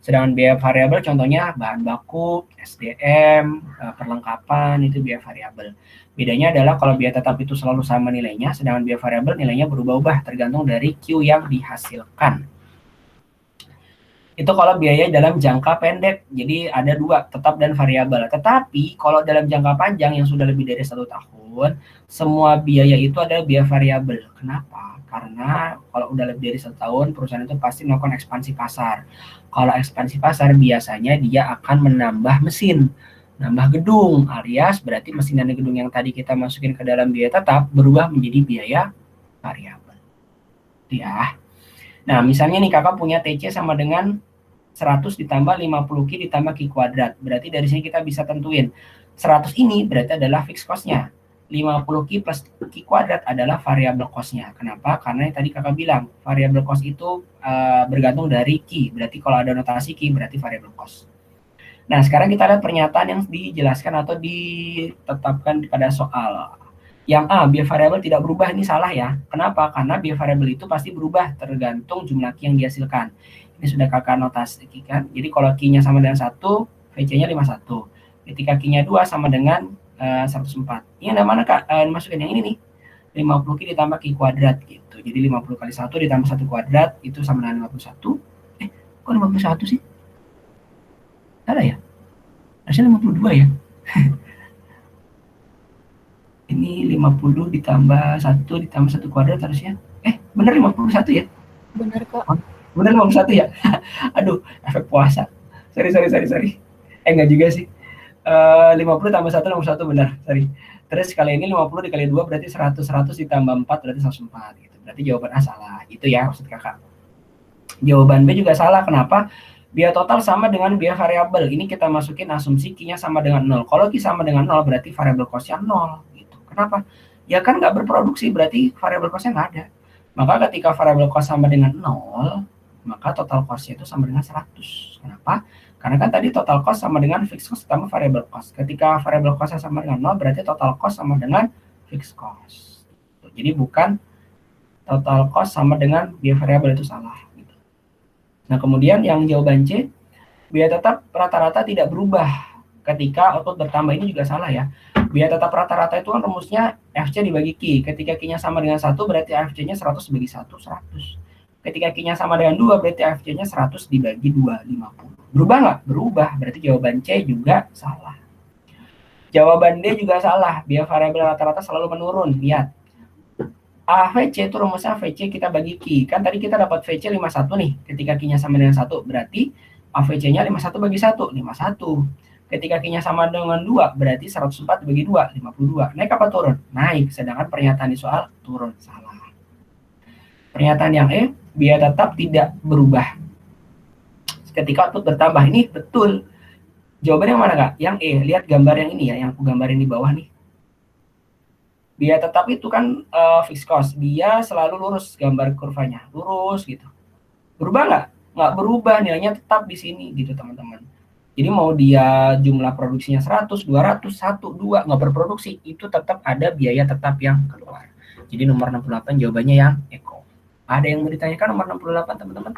Sedangkan biaya variabel contohnya bahan baku, SDM, perlengkapan itu biaya variabel. Bedanya adalah kalau biaya tetap itu selalu sama nilainya, sedangkan biaya variabel nilainya berubah-ubah tergantung dari Q yang dihasilkan. Itu kalau biaya dalam jangka pendek, jadi ada dua, tetap dan variabel. Tetapi kalau dalam jangka panjang yang sudah lebih dari 1 tahun, semua biaya itu adalah biaya variabel. Kenapa? Karena kalau udah lebih dari 1 tahun, perusahaan itu pasti melakukan ekspansi pasar. Kalau ekspansi pasar biasanya dia akan menambah mesin, nambah gedung, alias berarti mesin dan gedung yang tadi kita masukin ke dalam biaya tetap berubah menjadi biaya variabel. Ya. Nah, misalnya nih kakak punya TC sama dengan 100 ditambah 50Q ditambah Q kuadrat. Berarti dari sini kita bisa tentuin 100 ini berarti adalah fixed cost-nya. 50Q plus Q kuadrat adalah variable cost-nya. Kenapa? Karena yang tadi kakak bilang, variable cost itu bergantung dari Q. Berarti kalau ada notasi Q berarti variable cost. Nah, sekarang kita lihat pernyataan yang dijelaskan atau ditetapkan pada soal. Yang A, biaya variabel tidak berubah, ini salah ya. Kenapa? Karena biaya variabel itu pasti berubah tergantung jumlah Q yang dihasilkan. Ini sudah kakak notasikan. Jadi kalau Q-nya sama dengan 1, VC-nya 51. Ketika Q-nya 2 sama dengan 104. Ini ada mana kak? Masukin yang ini nih. 50Q ditambah Q kuadrat gitu. Jadi 50 kali 1 ditambah 1 kuadrat itu sama dengan 51. Kok 51 sih? Ada ya? Harusnya 52 ya. Ini 50 ditambah 1 ditambah 1 kuadrat harusnya. Bener 51 ya? Bener kok. Bener 51 ya? Aduh, efek puasa. Sorry. Enggak juga sih. 50 tambah 1 61 benar. Sorry. Terus kali ini 50 dikali 2 berarti 100. 100 ditambah 4 berarti 104 gitu. Berarti jawaban A salah. Itu ya maksud kakak. Jawaban B juga salah. Kenapa? Biaya total sama dengan biaya variabel. Ini kita masukin asumsi Q-nya sama dengan 0. Kalau Q sama dengan 0 berarti variable cost-nya 0 gitu. Kenapa? Ya kan nggak berproduksi berarti variable cost-nya nggak ada. Maka ketika variable cost sama dengan 0, maka total cost-nya itu sama dengan 100. Kenapa? Karena kan tadi total cost sama dengan fixed cost tambah variable cost. Ketika variable cost-nya sama dengan 0, berarti total cost sama dengan fixed cost. Jadi bukan total cost sama dengan biaya variabel, itu salah. Nah, kemudian yang jawaban C, biaya tetap rata-rata tidak berubah ketika output bertambah. Ini juga salah ya. Biaya tetap rata-rata itu kan rumusnya FC dibagi Q. Ketika Q-nya sama dengan 1 berarti FC-nya 100 dibagi 1, 100. Ketika Q-nya sama dengan 2 berarti FC-nya 100 dibagi 2, 50. Berubah nggak? Berubah. Berarti jawaban C juga salah. Jawaban D juga salah. Biaya variabel rata-rata selalu menurun. Lihat. AVC itu rumusnya VC kita bagi Q. Kan tadi kita dapat VC 51 nih. Ketika Q-nya sama dengan 1, berarti AVC-nya 51 bagi 1, 51. Ketika Q-nya sama dengan 2, berarti 104 bagi 2, 52. Naik apa turun? Naik. Sedangkan pernyataan di soal turun. Salah. Pernyataan yang E, biaya tetap tidak berubah ketika output bertambah. Ini betul. Jawabannya mana kak? Yang E. Lihat gambar yang ini ya, yang aku gambarin di bawah nih. Biaya tetap itu kan fixed cost. Dia selalu lurus gambar kurvanya. Lurus gitu. Berubah nggak? Nggak berubah. Nilainya tetap di sini gitu teman-teman. Jadi mau dia jumlah produksinya 100, 200, 1, 2 nggak berproduksi. Itu tetap ada biaya tetap yang keluar. Jadi nomor 68 jawabannya yang Eko. Ada yang mau ditanyakan nomor 68 teman-teman?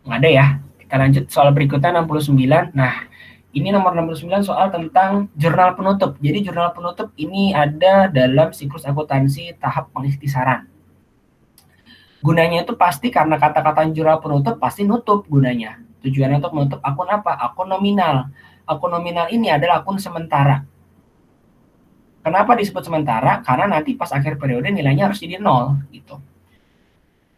Nggak ada ya. Kita lanjut soal berikutnya 69. Nah, ini nomor 69 soal tentang jurnal penutup. Jadi jurnal penutup ini ada dalam siklus akuntansi tahap pengikhtisaran. Gunanya itu pasti karena kata-kata jurnal penutup pasti nutup gunanya. Tujuannya untuk menutup akun apa? Akun nominal. Akun nominal ini adalah akun sementara. Kenapa disebut sementara? Karena nanti pas akhir periode nilainya harus jadi 0 gitu.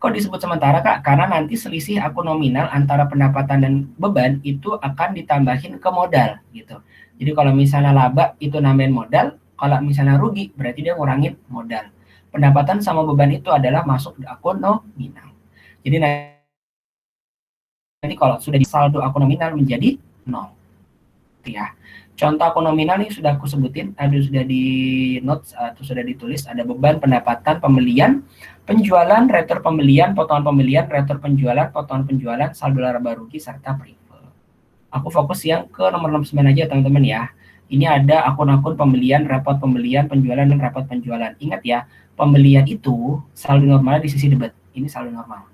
Kok disebut sementara kak? Karena nanti selisih akun nominal antara pendapatan dan beban itu akan ditambahin ke modal gitu. Jadi kalau misalnya laba itu nambahin modal, kalau misalnya rugi berarti dia ngurangin modal. Pendapatan sama beban itu adalah masuk di akun nominal. Jadi nanti kalau sudah di saldo akun nominal menjadi 0. Itu ya. Contoh akun nominal ini sudah aku sebutin, sudah di notes atau sudah ditulis, ada beban, pendapatan, pembelian, penjualan, retur pembelian, potongan pembelian, retur penjualan, potongan penjualan, saldo laba rugi, serta prefer. Aku fokus yang ke nomor 69 aja teman-teman ya. Ini ada akun-akun pembelian, repot pembelian, penjualan, dan repot penjualan. Ingat ya, pembelian itu saldo normalnya di sisi debit. Ini saldo normal.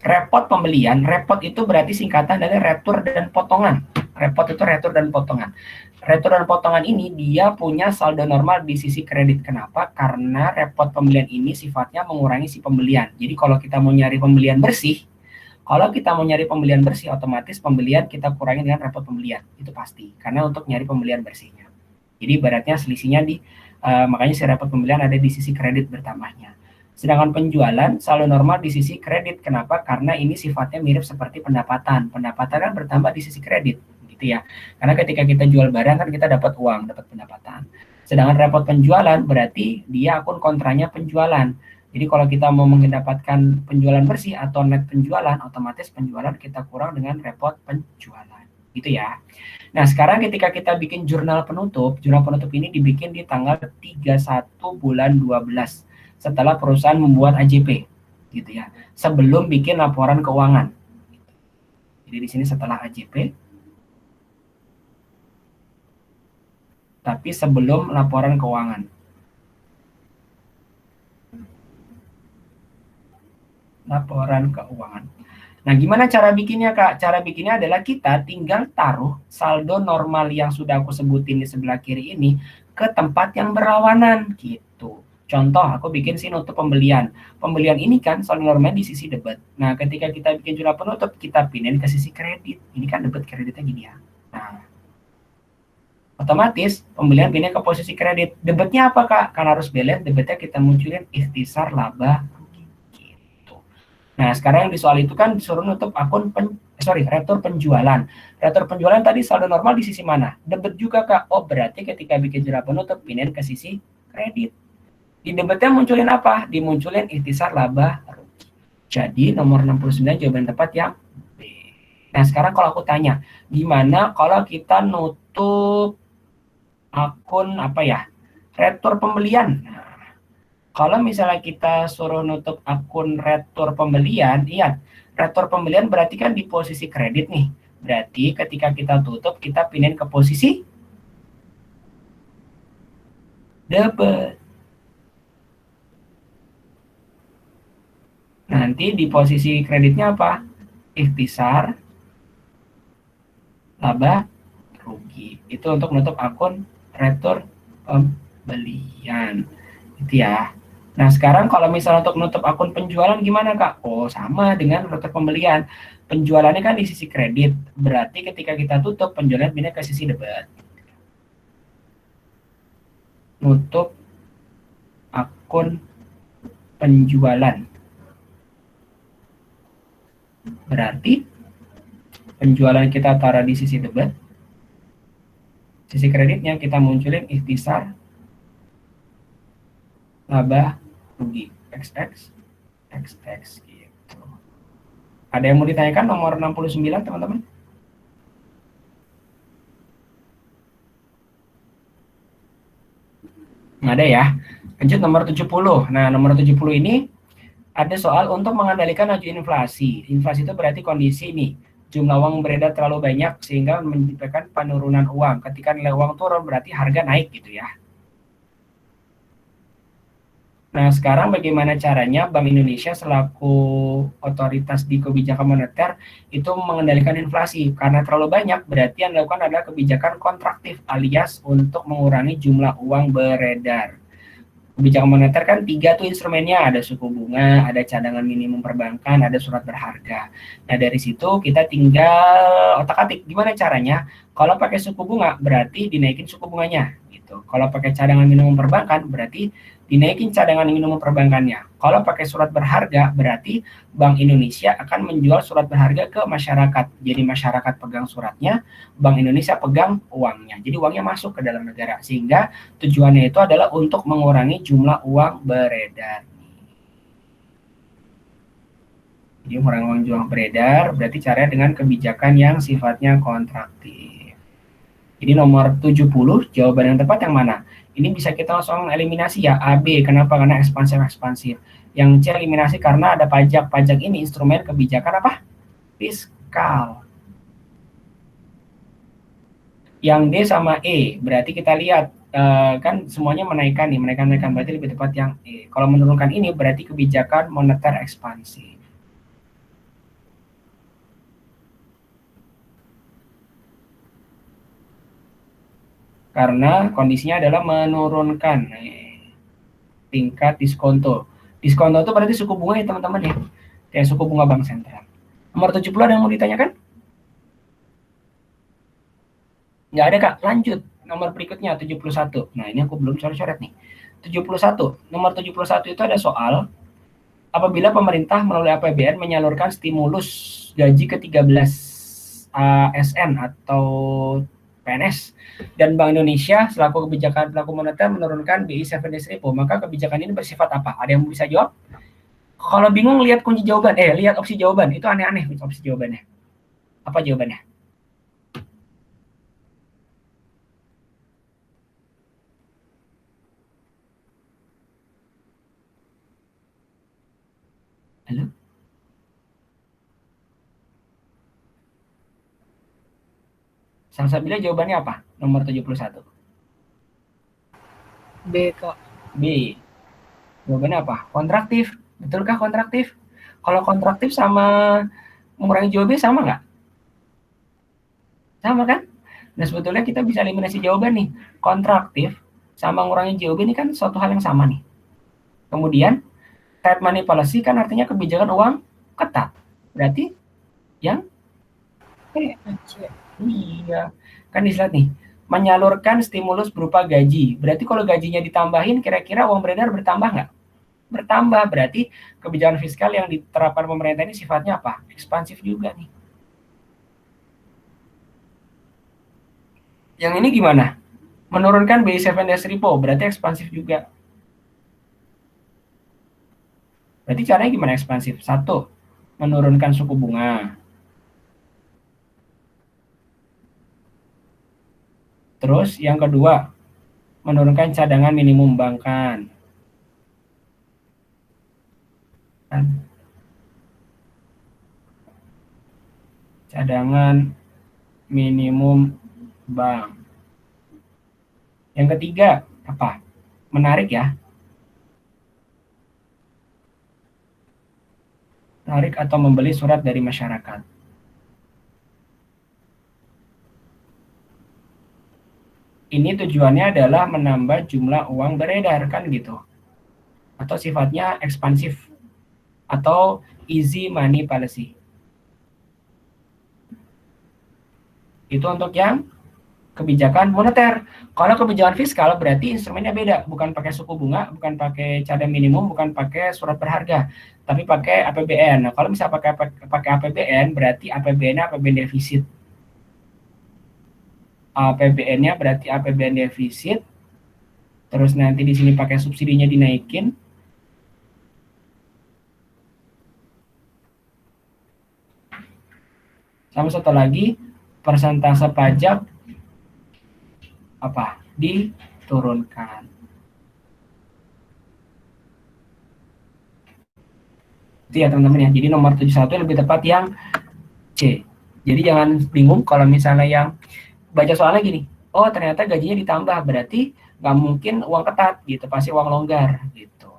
Repot pembelian, repot itu berarti singkatan dari retur dan potongan. Repot itu retur dan potongan. Retur dan potongan ini dia punya saldo normal di sisi kredit. Kenapa? Karena repot pembelian ini sifatnya mengurangi si pembelian. Jadi kalau kita mau nyari pembelian bersih, otomatis pembelian kita kurangi dengan repot pembelian. Itu pasti. Karena untuk nyari pembelian bersihnya. Jadi ibaratnya selisihnya makanya si repot pembelian ada di sisi kredit bertambahnya. Sedangkan penjualan saldo normal di sisi kredit. Kenapa? Karena ini sifatnya mirip seperti pendapatan. Pendapatan kan bertambah di sisi kredit, gitu ya. Karena ketika kita jual barang kan kita dapat uang, dapat pendapatan. Sedangkan repot penjualan berarti dia akun kontranya penjualan. Jadi kalau kita mau mendapatkan penjualan bersih atau net penjualan, otomatis penjualan kita kurang dengan repot penjualan. Gitu ya. Nah, sekarang ketika kita bikin jurnal penutup ini dibikin di tanggal 31 bulan 12 setelah perusahaan membuat AJP, gitu ya. Sebelum bikin laporan keuangan. Jadi di sini setelah AJP, tapi sebelum laporan keuangan. Laporan keuangan. Nah, gimana cara bikinnya, Kak? Cara bikinnya adalah kita tinggal taruh saldo normal yang sudah aku sebutin di sebelah kiri ini ke tempat yang berlawanan, gitu. Contoh, aku bikin sini untuk pembelian. Pembelian ini kan saldo normal di sisi debit. Nah, ketika kita bikin jurnal penutup, kita pindahin ke sisi kredit. Ini kan debit, kreditnya gini ya. Nah, otomatis pembelian pindah ke posisi kredit. Debitnya apa, Kak? Karena harus balance, debitnya kita munculin ikhtisar laba. Gitu. Nah, sekarang yang di soal itu kan disuruh nutup akun retur penjualan. Retur penjualan tadi saldo normal di sisi mana? Debit juga, Kak. Oh, berarti ketika bikin jurnal penutup, pindahin ke sisi kredit. Di debitnya munculin apa? Dimunculin ikhtisar laba rugi. Jadi nomor 69 jawaban tepat yang B. Nah, sekarang kalau aku tanya, gimana kalau kita nutup akun retur pembelian? Nah, kalau misalnya kita suruh nutup akun retur pembelian, lihat, retur pembelian berarti kan di posisi kredit nih. Berarti ketika kita tutup, kita pindahin ke posisi debit. Nanti di posisi kreditnya apa? Ikhtisar laba rugi. Itu untuk menutup akun retur pembelian. Itu ya. Nah, sekarang kalau misalnya untuk menutup akun penjualan gimana, Kak? Oh, sama dengan retur pembelian. Penjualannya kan di sisi kredit. Berarti ketika kita tutup, penjualan pindah ke sisi debit. Nutup akun penjualan. Berarti penjualan kita taruh di sisi debit. Sisi kreditnya kita munculin ikhtisar laba rugi XX gitu. Ada yang mau ditanyakan nomor 69, teman-teman? Nggak ada ya. Lanjut nomor 70. Nah, nomor 70 ini ada soal untuk mengendalikan laju inflasi. Inflasi itu berarti kondisi nih, jumlah uang beredar terlalu banyak sehingga menyebabkan penurunan uang. Ketika nilai uang turun berarti harga naik gitu ya. Nah, sekarang bagaimana caranya Bank Indonesia selaku otoritas di kebijakan moneter itu mengendalikan inflasi? Karena terlalu banyak, berarti yang dilakukan adalah kebijakan kontraktif alias untuk mengurangi jumlah uang beredar. Kebijakan moneter kan 3 tuh instrumennya, ada suku bunga, ada cadangan minimum perbankan, ada surat berharga. Nah, dari situ kita tinggal otak-atik gimana caranya. Kalau pakai suku bunga berarti dinaikin suku bunganya gitu. Kalau pakai cadangan minimum perbankan berarti dinaikin cadangan minimum perbankannya. Kalau pakai surat berharga berarti Bank Indonesia akan menjual surat berharga ke masyarakat. Jadi masyarakat pegang suratnya, Bank Indonesia pegang uangnya. Jadi uangnya masuk ke dalam negara sehingga tujuannya itu adalah untuk mengurangi jumlah uang beredar. Jadi mengurangi uang beredar berarti caranya dengan kebijakan yang sifatnya kontraktif. Jadi nomor 70 jawaban yang tepat yang mana? Ini bisa kita langsung eliminasi ya, A, B. Kenapa? Karena ekspansif. Yang C eliminasi karena ada pajak. Pajak ini instrumen kebijakan apa? Fiskal. fiskal. Yang D sama E, berarti kita lihat kan semuanya menaikkan nih, menaikkan berarti lebih tepat yang E. Kalau menurunkan ini berarti kebijakan moneter ekspansi. Karena kondisinya adalah menurunkan tingkat diskonto. Diskonto itu berarti suku bunga ya teman-teman ya. Kayak suku bunga bank sentral. Nomor 70 ada yang mau ditanyakan? Nggak ada Kak, lanjut. Nomor berikutnya 71. Nah ini aku belum coret-coret nih. 71. Nomor 71 itu ada soal apabila pemerintah melalui APBN menyalurkan stimulus gaji ke-13 ASN atau PNS dan Bank Indonesia selaku kebijakan pelaku moneter menurunkan BI 7 days repo, maka kebijakan ini bersifat apa? Ada yang bisa jawab? Kalau bingung lihat kunci jawaban, lihat opsi jawaban, itu aneh-aneh opsi jawabannya. Apa jawabannya? Halo? Salsabila jawabannya apa? Nomor 71. B, Kak. B. Jawabannya apa? Kontraktif. Betulkah kontraktif? Kalau kontraktif sama mengurangi JOB sama nggak? Sama kan? Nah sebetulnya kita bisa eliminasi jawaban nih. Kontraktif sama mengurangi JOB ini kan suatu hal yang sama nih. Kemudian tight money policy kan artinya kebijakan uang ketat. Berarti yang iya. Kan dilihat nih, menyalurkan stimulus berupa gaji. Berarti kalau gajinya ditambahin, kira-kira uang beredar bertambah nggak? Bertambah. Berarti kebijakan fiskal yang diterapkan pemerintah ini sifatnya apa? Ekspansif juga nih. Yang ini gimana? Menurunkan BI 7 days repo, berarti ekspansif juga. Berarti caranya gimana ekspansif? Satu, menurunkan suku bunga. Terus yang kedua, menurunkan cadangan minimum bankan. Cadangan minimum bank. Yang ketiga, apa? Menarik ya. Menarik atau membeli surat dari masyarakat. Ini tujuannya adalah menambah jumlah uang beredar kan gitu. Atau sifatnya ekspansif atau easy money policy. Itu untuk yang kebijakan moneter. Kalau kebijakan fiskal berarti instrumennya beda, bukan pakai suku bunga, bukan pakai cadangan minimum, bukan pakai surat berharga, tapi pakai APBN. Nah, kalau misalnya pakai APBN berarti APBN-nya APBN defisit. APBN-nya berarti APBN defisit. Terus nanti di sini pakai subsidinya dinaikin. Sama satu lagi, persentase pajak apa? Diturunkan. Itu ya teman-teman ya. Jadi nomor 71 lebih tepat yang C. Jadi jangan bingung kalau misalnya yang baca soalnya gini, oh ternyata gajinya ditambah, berarti nggak mungkin uang ketat gitu, pasti uang longgar gitu.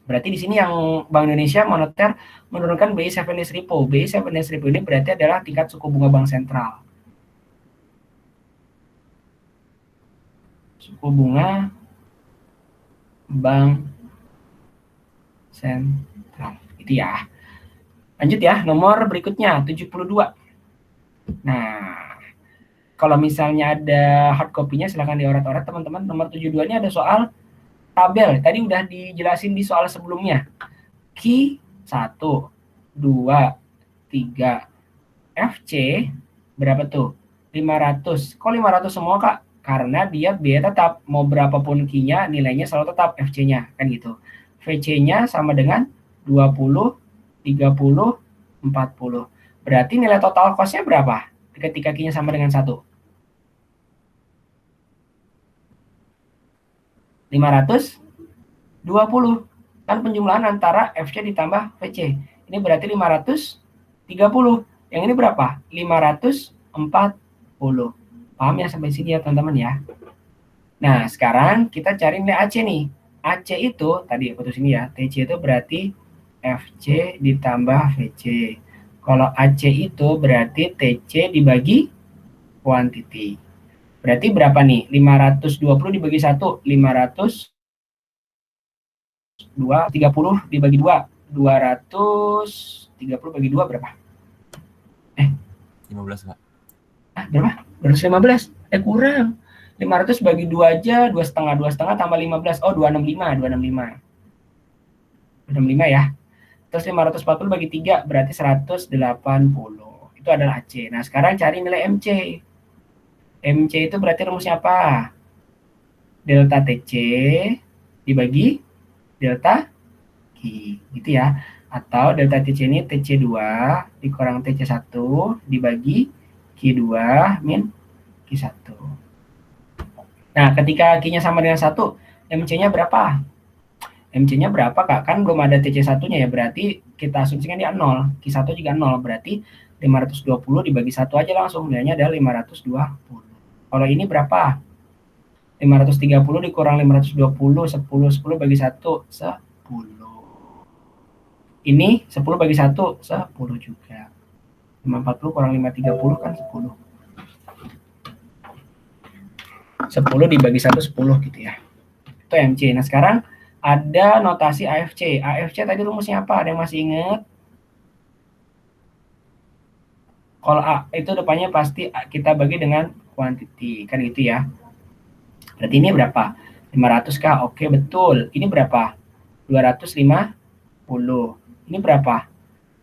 Berarti di sini yang Bank Indonesia moneter menurunkan BI 7 days repo. BI 7 days repo ini berarti adalah tingkat suku bunga bank sentral. Suku bunga bank sentral. Itu ya. Lanjut ya, nomor berikutnya 72. Nah, kalau misalnya ada hard copy-nya silahkan dioret-oret teman-teman. Nomor 72 ini ada soal tabel. Tadi udah dijelasin di soal sebelumnya. Q 1, 2, 3. FC berapa tuh? 500. Kok 500 semua Kak? Karena dia biaya tetap. Mau berapapun Q-nya nilainya selalu tetap FC-nya. Kan gitu. VC-nya sama dengan 20, 30, 40. Berarti nilai total cost-nya berapa? Ketika Q-nya sama dengan 1. 520. Kan penjumlahan antara FC ditambah VC. Ini berarti 530. Yang ini berapa? 540. Paham ya sampai sini ya teman-teman ya? Nah, sekarang kita cari nilai AC nih. AC itu, tadi aku tulis ini ya, TC itu berarti FC ditambah VC. Kalau AC itu berarti TC dibagi quantity. Berarti berapa nih? 520 dibagi 1, 30 dibagi 2, 230 bagi 2 berapa? 15 Kak. Berapa? 215. Kurang. 500 bagi 2 aja, 2,5 tambah 15. Oh, 265 ya. Terus 540 bagi 3 berarti 180. Itu adalah AC. Nah, sekarang cari nilai MC. MC itu berarti rumusnya apa? Delta TC dibagi delta Q, gitu ya. Atau delta TC ini TC2 dikurang TC1 dibagi Q2 min Q1. Nah, ketika Q-nya sama dengan 1, MC-nya berapa? MC-nya berapa, Kak? Kan belum ada TC1-nya ya, berarti kita asumsikan dia 0. Q1 juga 0, berarti 520 dibagi 1 aja langsung, nilainya adalah 520. Kalau ini berapa? 530 dikurang 520, 10 bagi 1, 10. Ini 10 bagi 1, 10 juga. 540 kurang 530 kan 10. 10 dibagi 1, 10 gitu ya. Itu MC. Nah, sekarang ada notasi AFC. AFC tadi rumusnya apa? Ada yang masih ingat? Kalau A itu depannya pasti kita bagi dengan quantity. Kan gitu ya. Berarti ini berapa? 500K. Oke, betul. Ini berapa? 250. Ini berapa?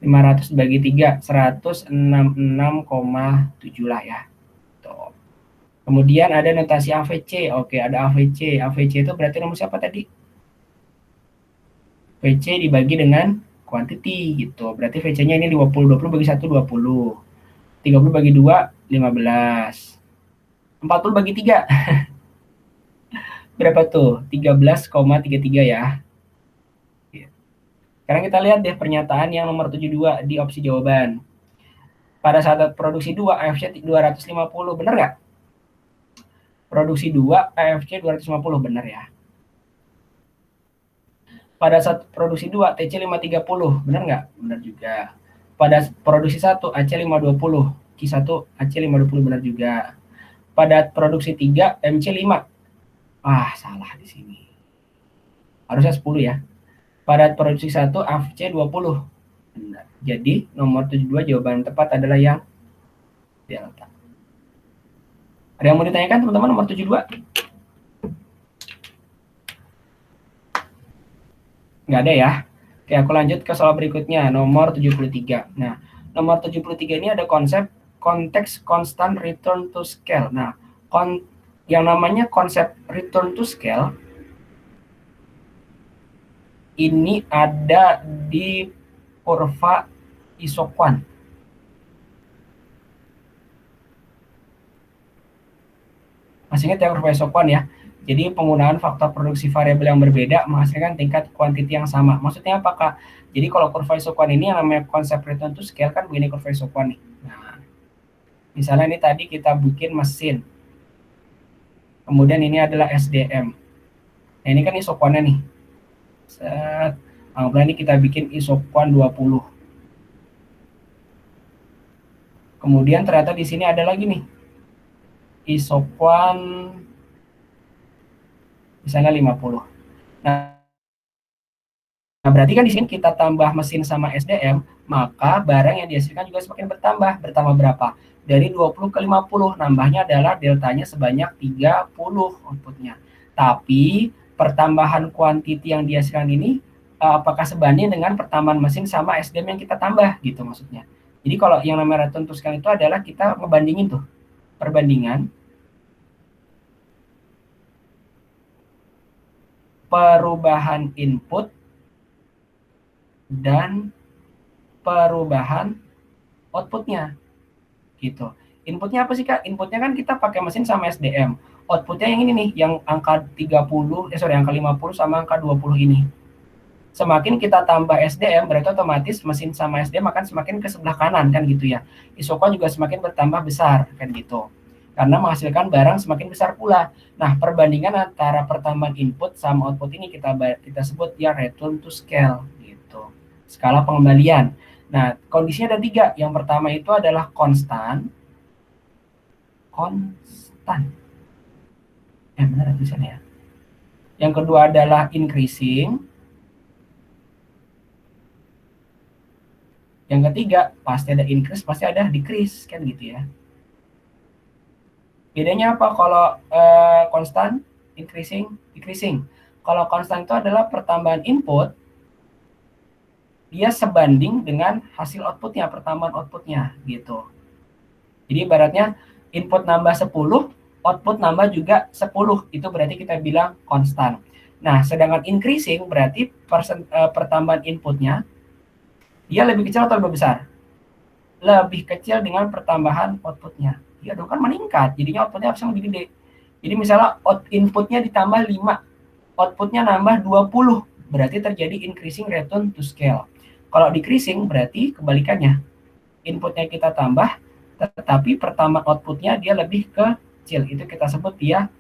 500 bagi 3, 166,7 lah ya. Tuh. Kemudian ada notasi AVC. Oke, ada AVC. AVC itu berarti rumus apa tadi? VC dibagi dengan quantity gitu. Berarti VC-nya ini 20. 20 bagi 1, 20. 30 bagi 2, 15. 40 bagi 3. Berapa tuh? 13,33 ya. Sekarang kita lihat deh pernyataan yang nomor 72 di opsi jawaban. Pada saat produksi 2, AFC 250, benar nggak? Produksi 2, AFC 250, benar ya. Pada saat produksi 2, TC 530, benar nggak? Benar juga. Pada produksi 1, AC 520, Q1, AC 520, benar juga. Pada produksi 3, MC 5. Salah di sini. Harusnya 10 ya. Pada produksi 1, AFC 20. Benar. Jadi, nomor 72 jawaban tepat adalah yang delta. Ada yang mau ditanyakan teman-teman nomor 72? Nggak ada ya. Oke, aku lanjut ke soal berikutnya, nomor 73. Nah, nomor 73 ini ada konsep konteks constant return to scale. Nah, yang namanya konsep return to scale ini ada di kurva isoquant. Masih ingat ya kurva isoquant ya? Jadi penggunaan faktor produksi variabel yang berbeda menghasilkan tingkat kuantiti yang sama. Maksudnya apa, Kak? Jadi kalau kurva isoquant ini yang namanya konsep return to scale kan begini kurva isoquant nih. Nah, misalnya ini tadi kita bikin mesin. Kemudian ini adalah SDM. Nah, ini kan isoquantnya nih. Anggaplah ini kita bikin isoquant 20. Kemudian ternyata di sini ada lagi nih. Isoquant misalnya 50. Nah, berarti kan di sini kita tambah mesin sama SDM, maka barang yang dihasilkan juga semakin bertambah. Bertambah berapa? Dari 20 ke 50, nambahnya adalah deltanya sebanyak 30 outputnya. Tapi pertambahan kuantiti yang dihasilkan ini apakah sebanding dengan pertambahan mesin sama SDM yang kita tambah gitu maksudnya. Jadi kalau yang namanya return to scale itu adalah kita ngebandingin tuh, perbandingan perubahan input dan perubahan outputnya gitu. Inputnya apa sih, Kak? Inputnya kan kita pakai mesin sama SDM. Outputnya yang ini nih, yang angka 30, angka 50 sama angka 20 ini. Semakin kita tambah SDM, berarti otomatis mesin sama SDM akan semakin ke sebelah kanan kan gitu ya. Isokon juga semakin bertambah besar kan gitu. Karena menghasilkan barang semakin besar pula. Nah, perbandingan antara pertambahan input sama output ini kita sebut ya return to scale gitu. Skala pengembalian. Nah, kondisinya ada 3. Yang pertama itu adalah konstan. Benar tulisannya ya. Yang kedua adalah increasing. Yang ketiga, pasti ada increase, pasti ada decrease, kan gitu ya. Bedanya apa kalau konstan, increasing, decreasing? Kalau konstan itu adalah pertambahan input, dia sebanding dengan hasil outputnya, pertambahan outputnya, gitu. Jadi ibaratnya input nambah 10, output nambah juga 10, itu berarti kita bilang konstan. Nah, sedangkan increasing berarti pertambahan inputnya, dia lebih kecil atau lebih besar? Lebih kecil dengan pertambahan outputnya. Ya dong, kan meningkat, jadinya outputnya harusnya lebih gede. Jadi misalnya inputnya ditambah 5, outputnya nambah 20, berarti terjadi increasing return to scale. Kalau decreasing berarti kebalikannya. Inputnya kita tambah, tetapi pertambahan outputnya dia lebih kecil. Itu kita sebut dia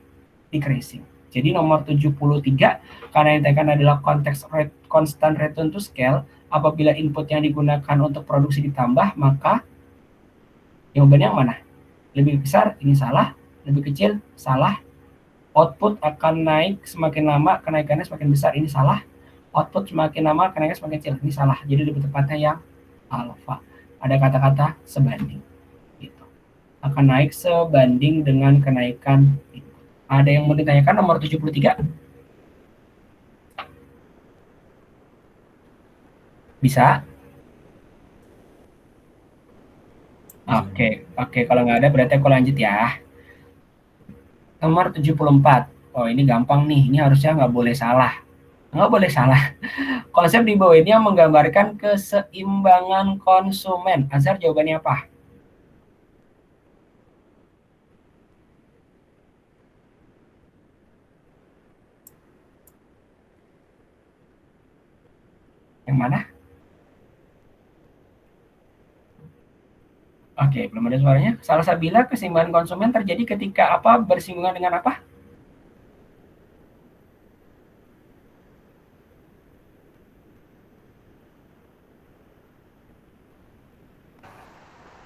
decreasing. Jadi nomor 73, karena yang ditekan adalah konteks constant return to scale, apabila input yang digunakan untuk produksi ditambah, maka jawabannya yang mana? Lebih besar, ini salah. Lebih kecil, salah. Output akan naik semakin lama, kenaikannya semakin besar, ini salah. Output semakin lama, kenaikannya semakin kecil, ini salah. Jadi lebih tepatnya yang alpha. Ada kata-kata sebanding. Gitu. Akan naik sebanding dengan kenaikan. Ada yang mau ditanyakan nomor 73? Bisa? Oke. Kalau nggak ada berarti aku lanjut ya. Nomor 74. Oh, ini gampang nih. Ini harusnya nggak boleh salah. Nggak boleh salah. Konsep di bawah ini yang menggambarkan keseimbangan konsumen. Azhar jawabannya apa? Yang mana? Oke, belum ada suaranya. Salsabila keseimbangan konsumen terjadi ketika apa bersinggungan dengan apa?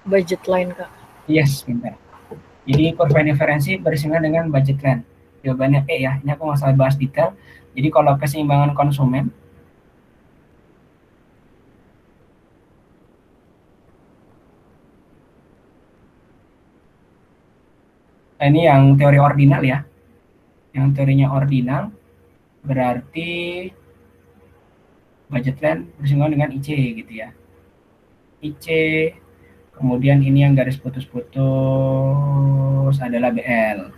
Budget line, Kak. Yes, benar. Jadi kurva diferensi bersinggungan dengan budget line. Jawabannya E ya. Ini aku nggak salah bahas detail. Jadi kalau keseimbangan konsumen, nah ini yang teori ordinal ya. Yang teorinya ordinal berarti budget line bersinggungan dengan IC gitu ya. IC, kemudian ini yang garis putus-putus adalah BL.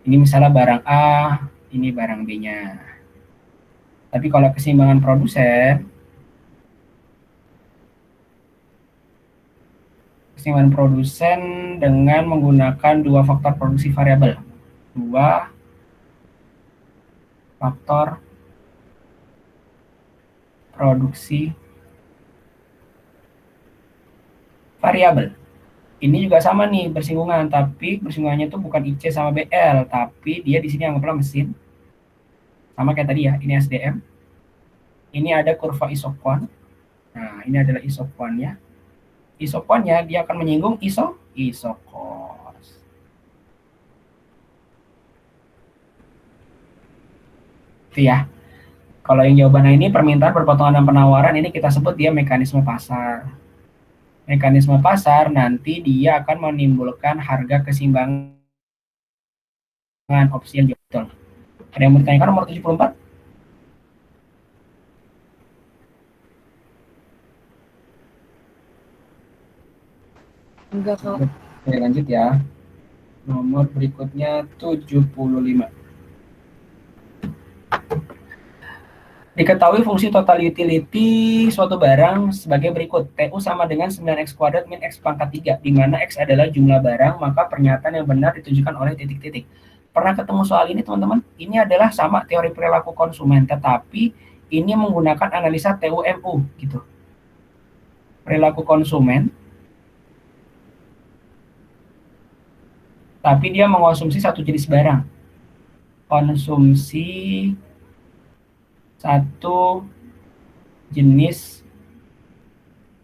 Ini misalnya barang A, ini barang B-nya. Tapi kalau keseimbangan produsen dengan menggunakan dua faktor produksi variabel. Dua faktor produksi variabel. Ini juga sama nih bersinggungan, tapi bersinggungannya itu bukan IC sama BL, tapi dia di sini anggaplah mesin. Sama kayak tadi ya, ini SDM. Ini ada kurva isokon. Nah, ini adalah isokonnya. Isokonnya dia akan menyinggung isokos. Itu ya. Kalau yang jawabannya ini permintaan, perpotongan, dan penawaran, ini kita sebut dia mekanisme pasar. Mekanisme pasar nanti dia akan menimbulkan harga keseimbangan opsi yang betul. Ada yang mau ditanyakan nomor 74? Enggak, Kak. Oke, lanjut ya. Nomor berikutnya 75. Diketahui fungsi total utility suatu barang sebagai berikut. TU sama dengan 9x kuadrat min x pangkat 3, di mana x adalah jumlah barang, maka pernyataan yang benar ditunjukkan oleh titik-titik. Pernah ketemu soal ini, teman-teman? Ini adalah sama teori perilaku konsumen, tetapi ini menggunakan analisa TUMU gitu. Perilaku konsumen, tapi dia mengonsumsi satu jenis barang. Konsumsi satu jenis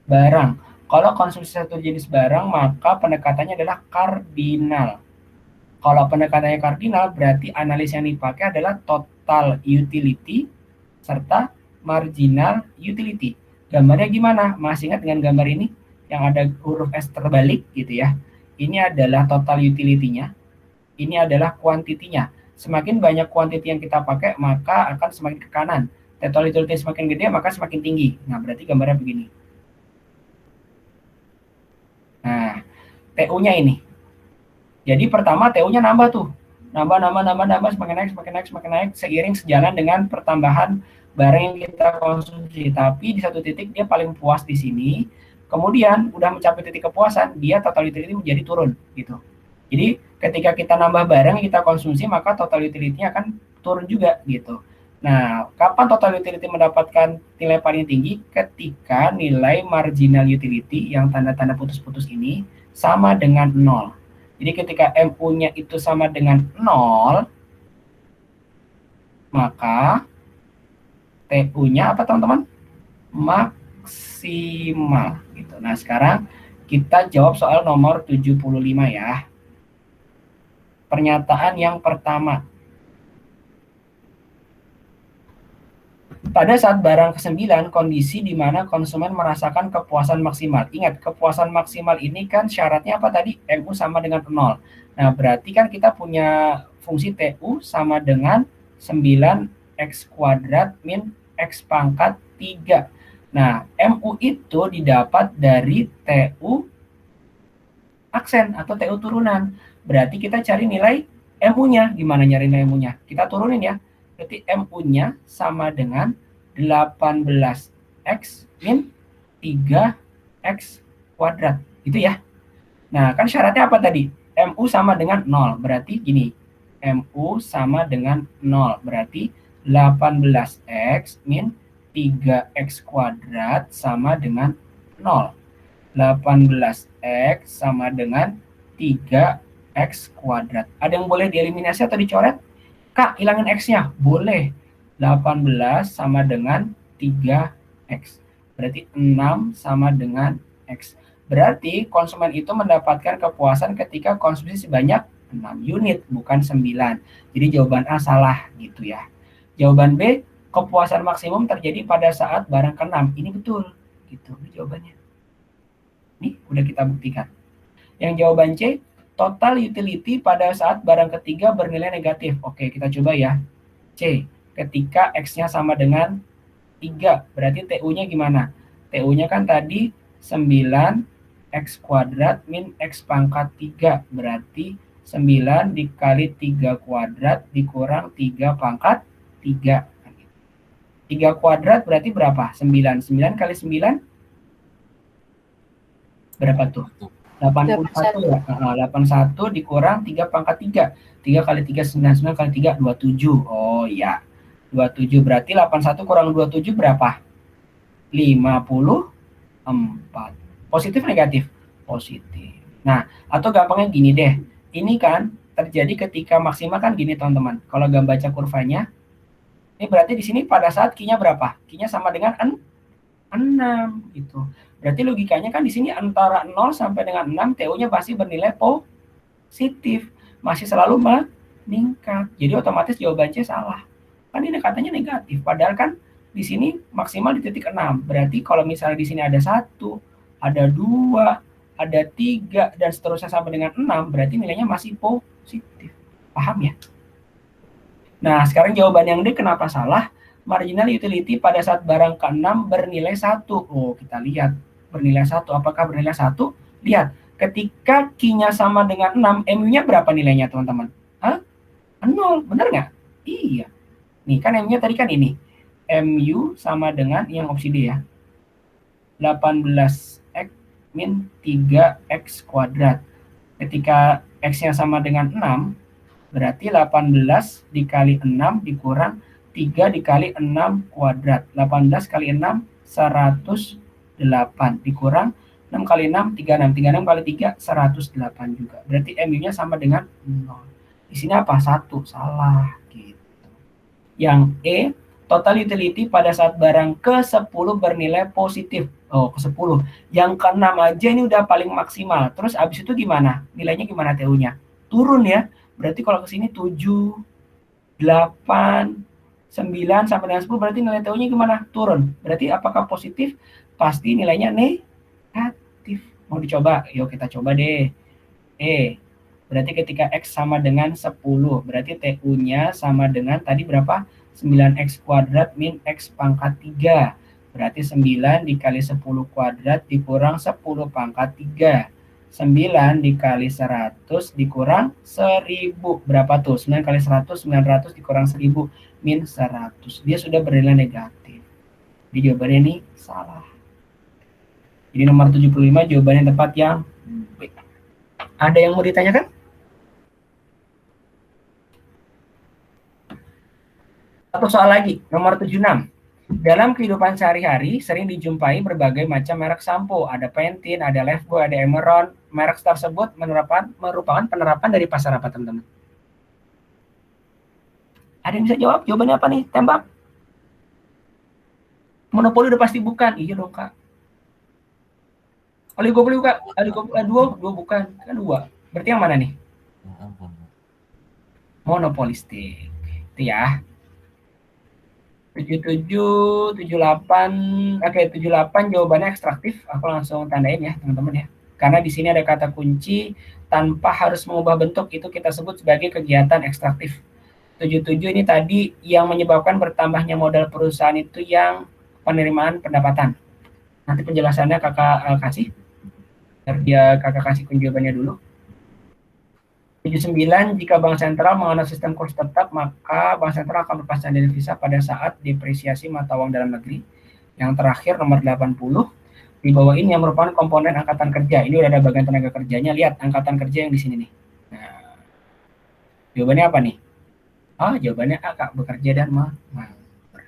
barang. Kalau konsumsi satu jenis barang, maka pendekatannya adalah kardinal. Kalau pendekatannya kardinal, berarti analisa yang dipakai adalah total utility serta marginal utility. Gambarnya gimana? Masih ingat dengan gambar ini? Yang ada huruf S terbalik gitu ya. Ini adalah total utility-nya. Ini adalah kuantitinya. Semakin banyak kuantiti yang kita pakai, maka akan semakin ke kanan. Total utility semakin gede, maka semakin tinggi. Nah, berarti gambarnya begini. Nah, TU-nya ini. Jadi pertama TU-nya nambah tuh. Nambah, semakin naik, seiring sejalan dengan pertambahan barang yang kita konsumsi. Tapi di satu titik dia paling puas di sini. Kemudian udah mencapai titik kepuasan, dia total utility menjadi turun gitu. Jadi ketika kita nambah barang yang kita konsumsi, maka total utility-nya akan turun juga gitu. Nah, kapan total utility mendapatkan nilai paling tinggi? Ketika nilai marginal utility yang tanda-tanda putus-putus ini sama dengan 0. Jadi ketika MU-nya itu sama dengan 0, maka TU-nya apa teman-teman? Maksimal. Gitu. Nah sekarang kita jawab soal nomor 75 ya. Pernyataan yang pertama. Pada saat barang ke-9, kondisi di mana konsumen merasakan kepuasan maksimal. Ingat, kepuasan maksimal ini kan syaratnya apa tadi? MU sama dengan 0. Nah, berarti kan kita punya fungsi TU sama dengan 9x kuadrat min x pangkat 3. Nah, MU itu didapat dari TU aksen atau TU turunan. Berarti kita cari nilai MU-nya. Gimana nyari nilai MU-nya? Kita turunin ya. Berarti MU-nya sama dengan 18x min 3x kuadrat. Itu ya. Nah, kan syaratnya apa tadi? MU sama dengan 0. Berarti gini. MU sama dengan 0. Berarti 18x min 3x kuadrat sama dengan 0. 18x sama dengan 3x kuadrat. Ada yang boleh dieliminasi atau dicoret? Kak, hilangin X-nya. Boleh. 18 sama dengan 3X. Berarti 6 sama dengan X. Berarti konsumen itu mendapatkan kepuasan ketika konsumsi sebanyak 6 unit, bukan 9. Jadi jawaban A salah gitu ya. Jawaban B, kepuasan maksimum terjadi pada saat barang ke-6. Ini betul. Gitu, ini jawabannya. Nih, udah kita buktikan. Yang jawaban C, total utility pada saat barang ketiga bernilai negatif. Oke, kita coba ya. C, ketika X-nya sama dengan 3, berarti TU-nya gimana? TU-nya kan tadi 9X kuadrat min X pangkat 3, berarti 9 dikali 3 kuadrat dikurang 3 pangkat 3. 3 kuadrat berarti berapa? 9. 9 kali 9? Berapa tuh? 81 ya. 81 dikurang 3 pangkat 3. 3 kali 3, 9 kali 3, 27. Oh iya. 27 berarti 81 kurang 27 berapa? 54. Positif negatif? Positif. Nah, atau gampangnya gini deh. Ini kan terjadi ketika maksimal kan gini teman-teman. Kalau gak baca kurvanya, ini berarti di sini pada saat Q-nya berapa? Q-nya sama dengan 6 gitu. Berarti logikanya kan di sini antara 0 sampai dengan 6 TU-nya pasti bernilai positif. Masih selalu meningkat. Jadi otomatis jawaban C salah. Kan ini katanya negatif. Padahal kan di sini maksimal di titik 6. Berarti kalau misalnya di sini ada 1, ada 2, ada 3, dan seterusnya sampai dengan 6, berarti nilainya masih positif. Paham ya? Nah, sekarang jawaban yang D kenapa salah? Marginal utility pada saat barang ke-6 bernilai 1. Oh, kita lihat. Bernilai 1. Apakah bernilai 1? Lihat. Ketika Q-nya sama dengan 6, MU-nya berapa nilainya, teman-teman? Hah? 0. Benar nggak? Iya. Nih, kan M-nya tadi kan ini. MU sama dengan yang opsi D ya. 18X min 3X kuadrat. Ketika X-nya sama dengan 6, berarti 18 dikali 6 dikurang 3 dikali 6 kuadrat. 18 kali 6, 108. Dikurang 6 kali 6, 36. 36 kali 3, 108 juga. Berarti MU-nya sama dengan 0. Di sini apa? 1. Salah. Gitu. Yang E, total utility pada saat barang ke-10 bernilai positif. Oh, ke-10. Yang ke-6 aja ini udah paling maksimal. Terus abis itu gimana? Nilainya gimana TU-nya? Turun ya. Berarti kalau ke sini 7, 8, 9 sampai dengan 10 berarti nilai TU-nya gimana? Turun. Berarti apakah positif? Pasti nilainya negatif. Mau dicoba? Yuk kita coba deh. Berarti ketika X sama dengan 10, berarti TU-nya sama dengan tadi berapa? 9X kuadrat min X pangkat 3. Berarti 9 dikali 10 kuadrat dikurang 10 pangkat 3. 9 dikali 100 dikurang 1000. Berapa tuh? 9 kali 100, 900 dikurang 1000 min 100. Dia sudah bernilai negatif. Jadi jawabannya ini salah. Jadi nomor 75 jawabannya tepat yang B. Ada yang mau ditanyakan? Satu soal lagi, nomor 76. Dalam kehidupan sehari-hari sering dijumpai berbagai macam merek sampo. Ada Pantene, ada Lifebuoy, ada Emeron. Merek tersebut merupakan penerapan dari pasar apa, teman-teman? Ada yang bisa jawab? Jawabannya apa nih? Tembak. Monopoli udah pasti bukan. Iya dong, Kak. Oligopoli, Kak. Dua bukan. Kan 2. Berarti yang mana nih? Monopolistik. Itu ya. 77, 78, oke 78 jawabannya ekstraktif. Aku langsung tandain ya teman-teman ya. Karena di sini ada kata kunci tanpa harus mengubah bentuk, itu kita sebut sebagai kegiatan ekstraktif. 77 ini tadi yang menyebabkan bertambahnya modal perusahaan itu yang penerimaan pendapatan. Nanti penjelasannya kakak kasih. Biar kakak kasih jawabannya dulu. 79, jika bank sentral menganut sistem kurs tetap, maka bank sentral akan melepaskan devisa pada saat depresiasi mata uang dalam negeri. Yang terakhir nomor 80, di bawah ini yang merupakan komponen angkatan kerja. Ini udah ada bagian tenaga kerjanya, lihat angkatan kerja yang di sini nih. Nah, jawabannya apa nih? Jawabannya A, Kak, bekerja dan menganggur.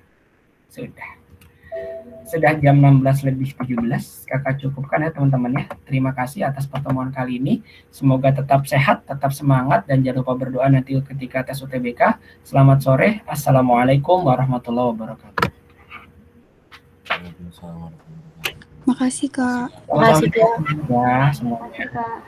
Sudah jam 16:17, kakak cukupkan ya teman-teman ya. Terima kasih atas pertemuan kali ini. Semoga tetap sehat, tetap semangat, dan jangan lupa berdoa nanti ketika tes UTBK. Selamat sore. Assalamualaikum warahmatullahi wabarakatuh. Makasih, Kak. Makasih, Kak. Ya, semuanya. Makasih, Kak.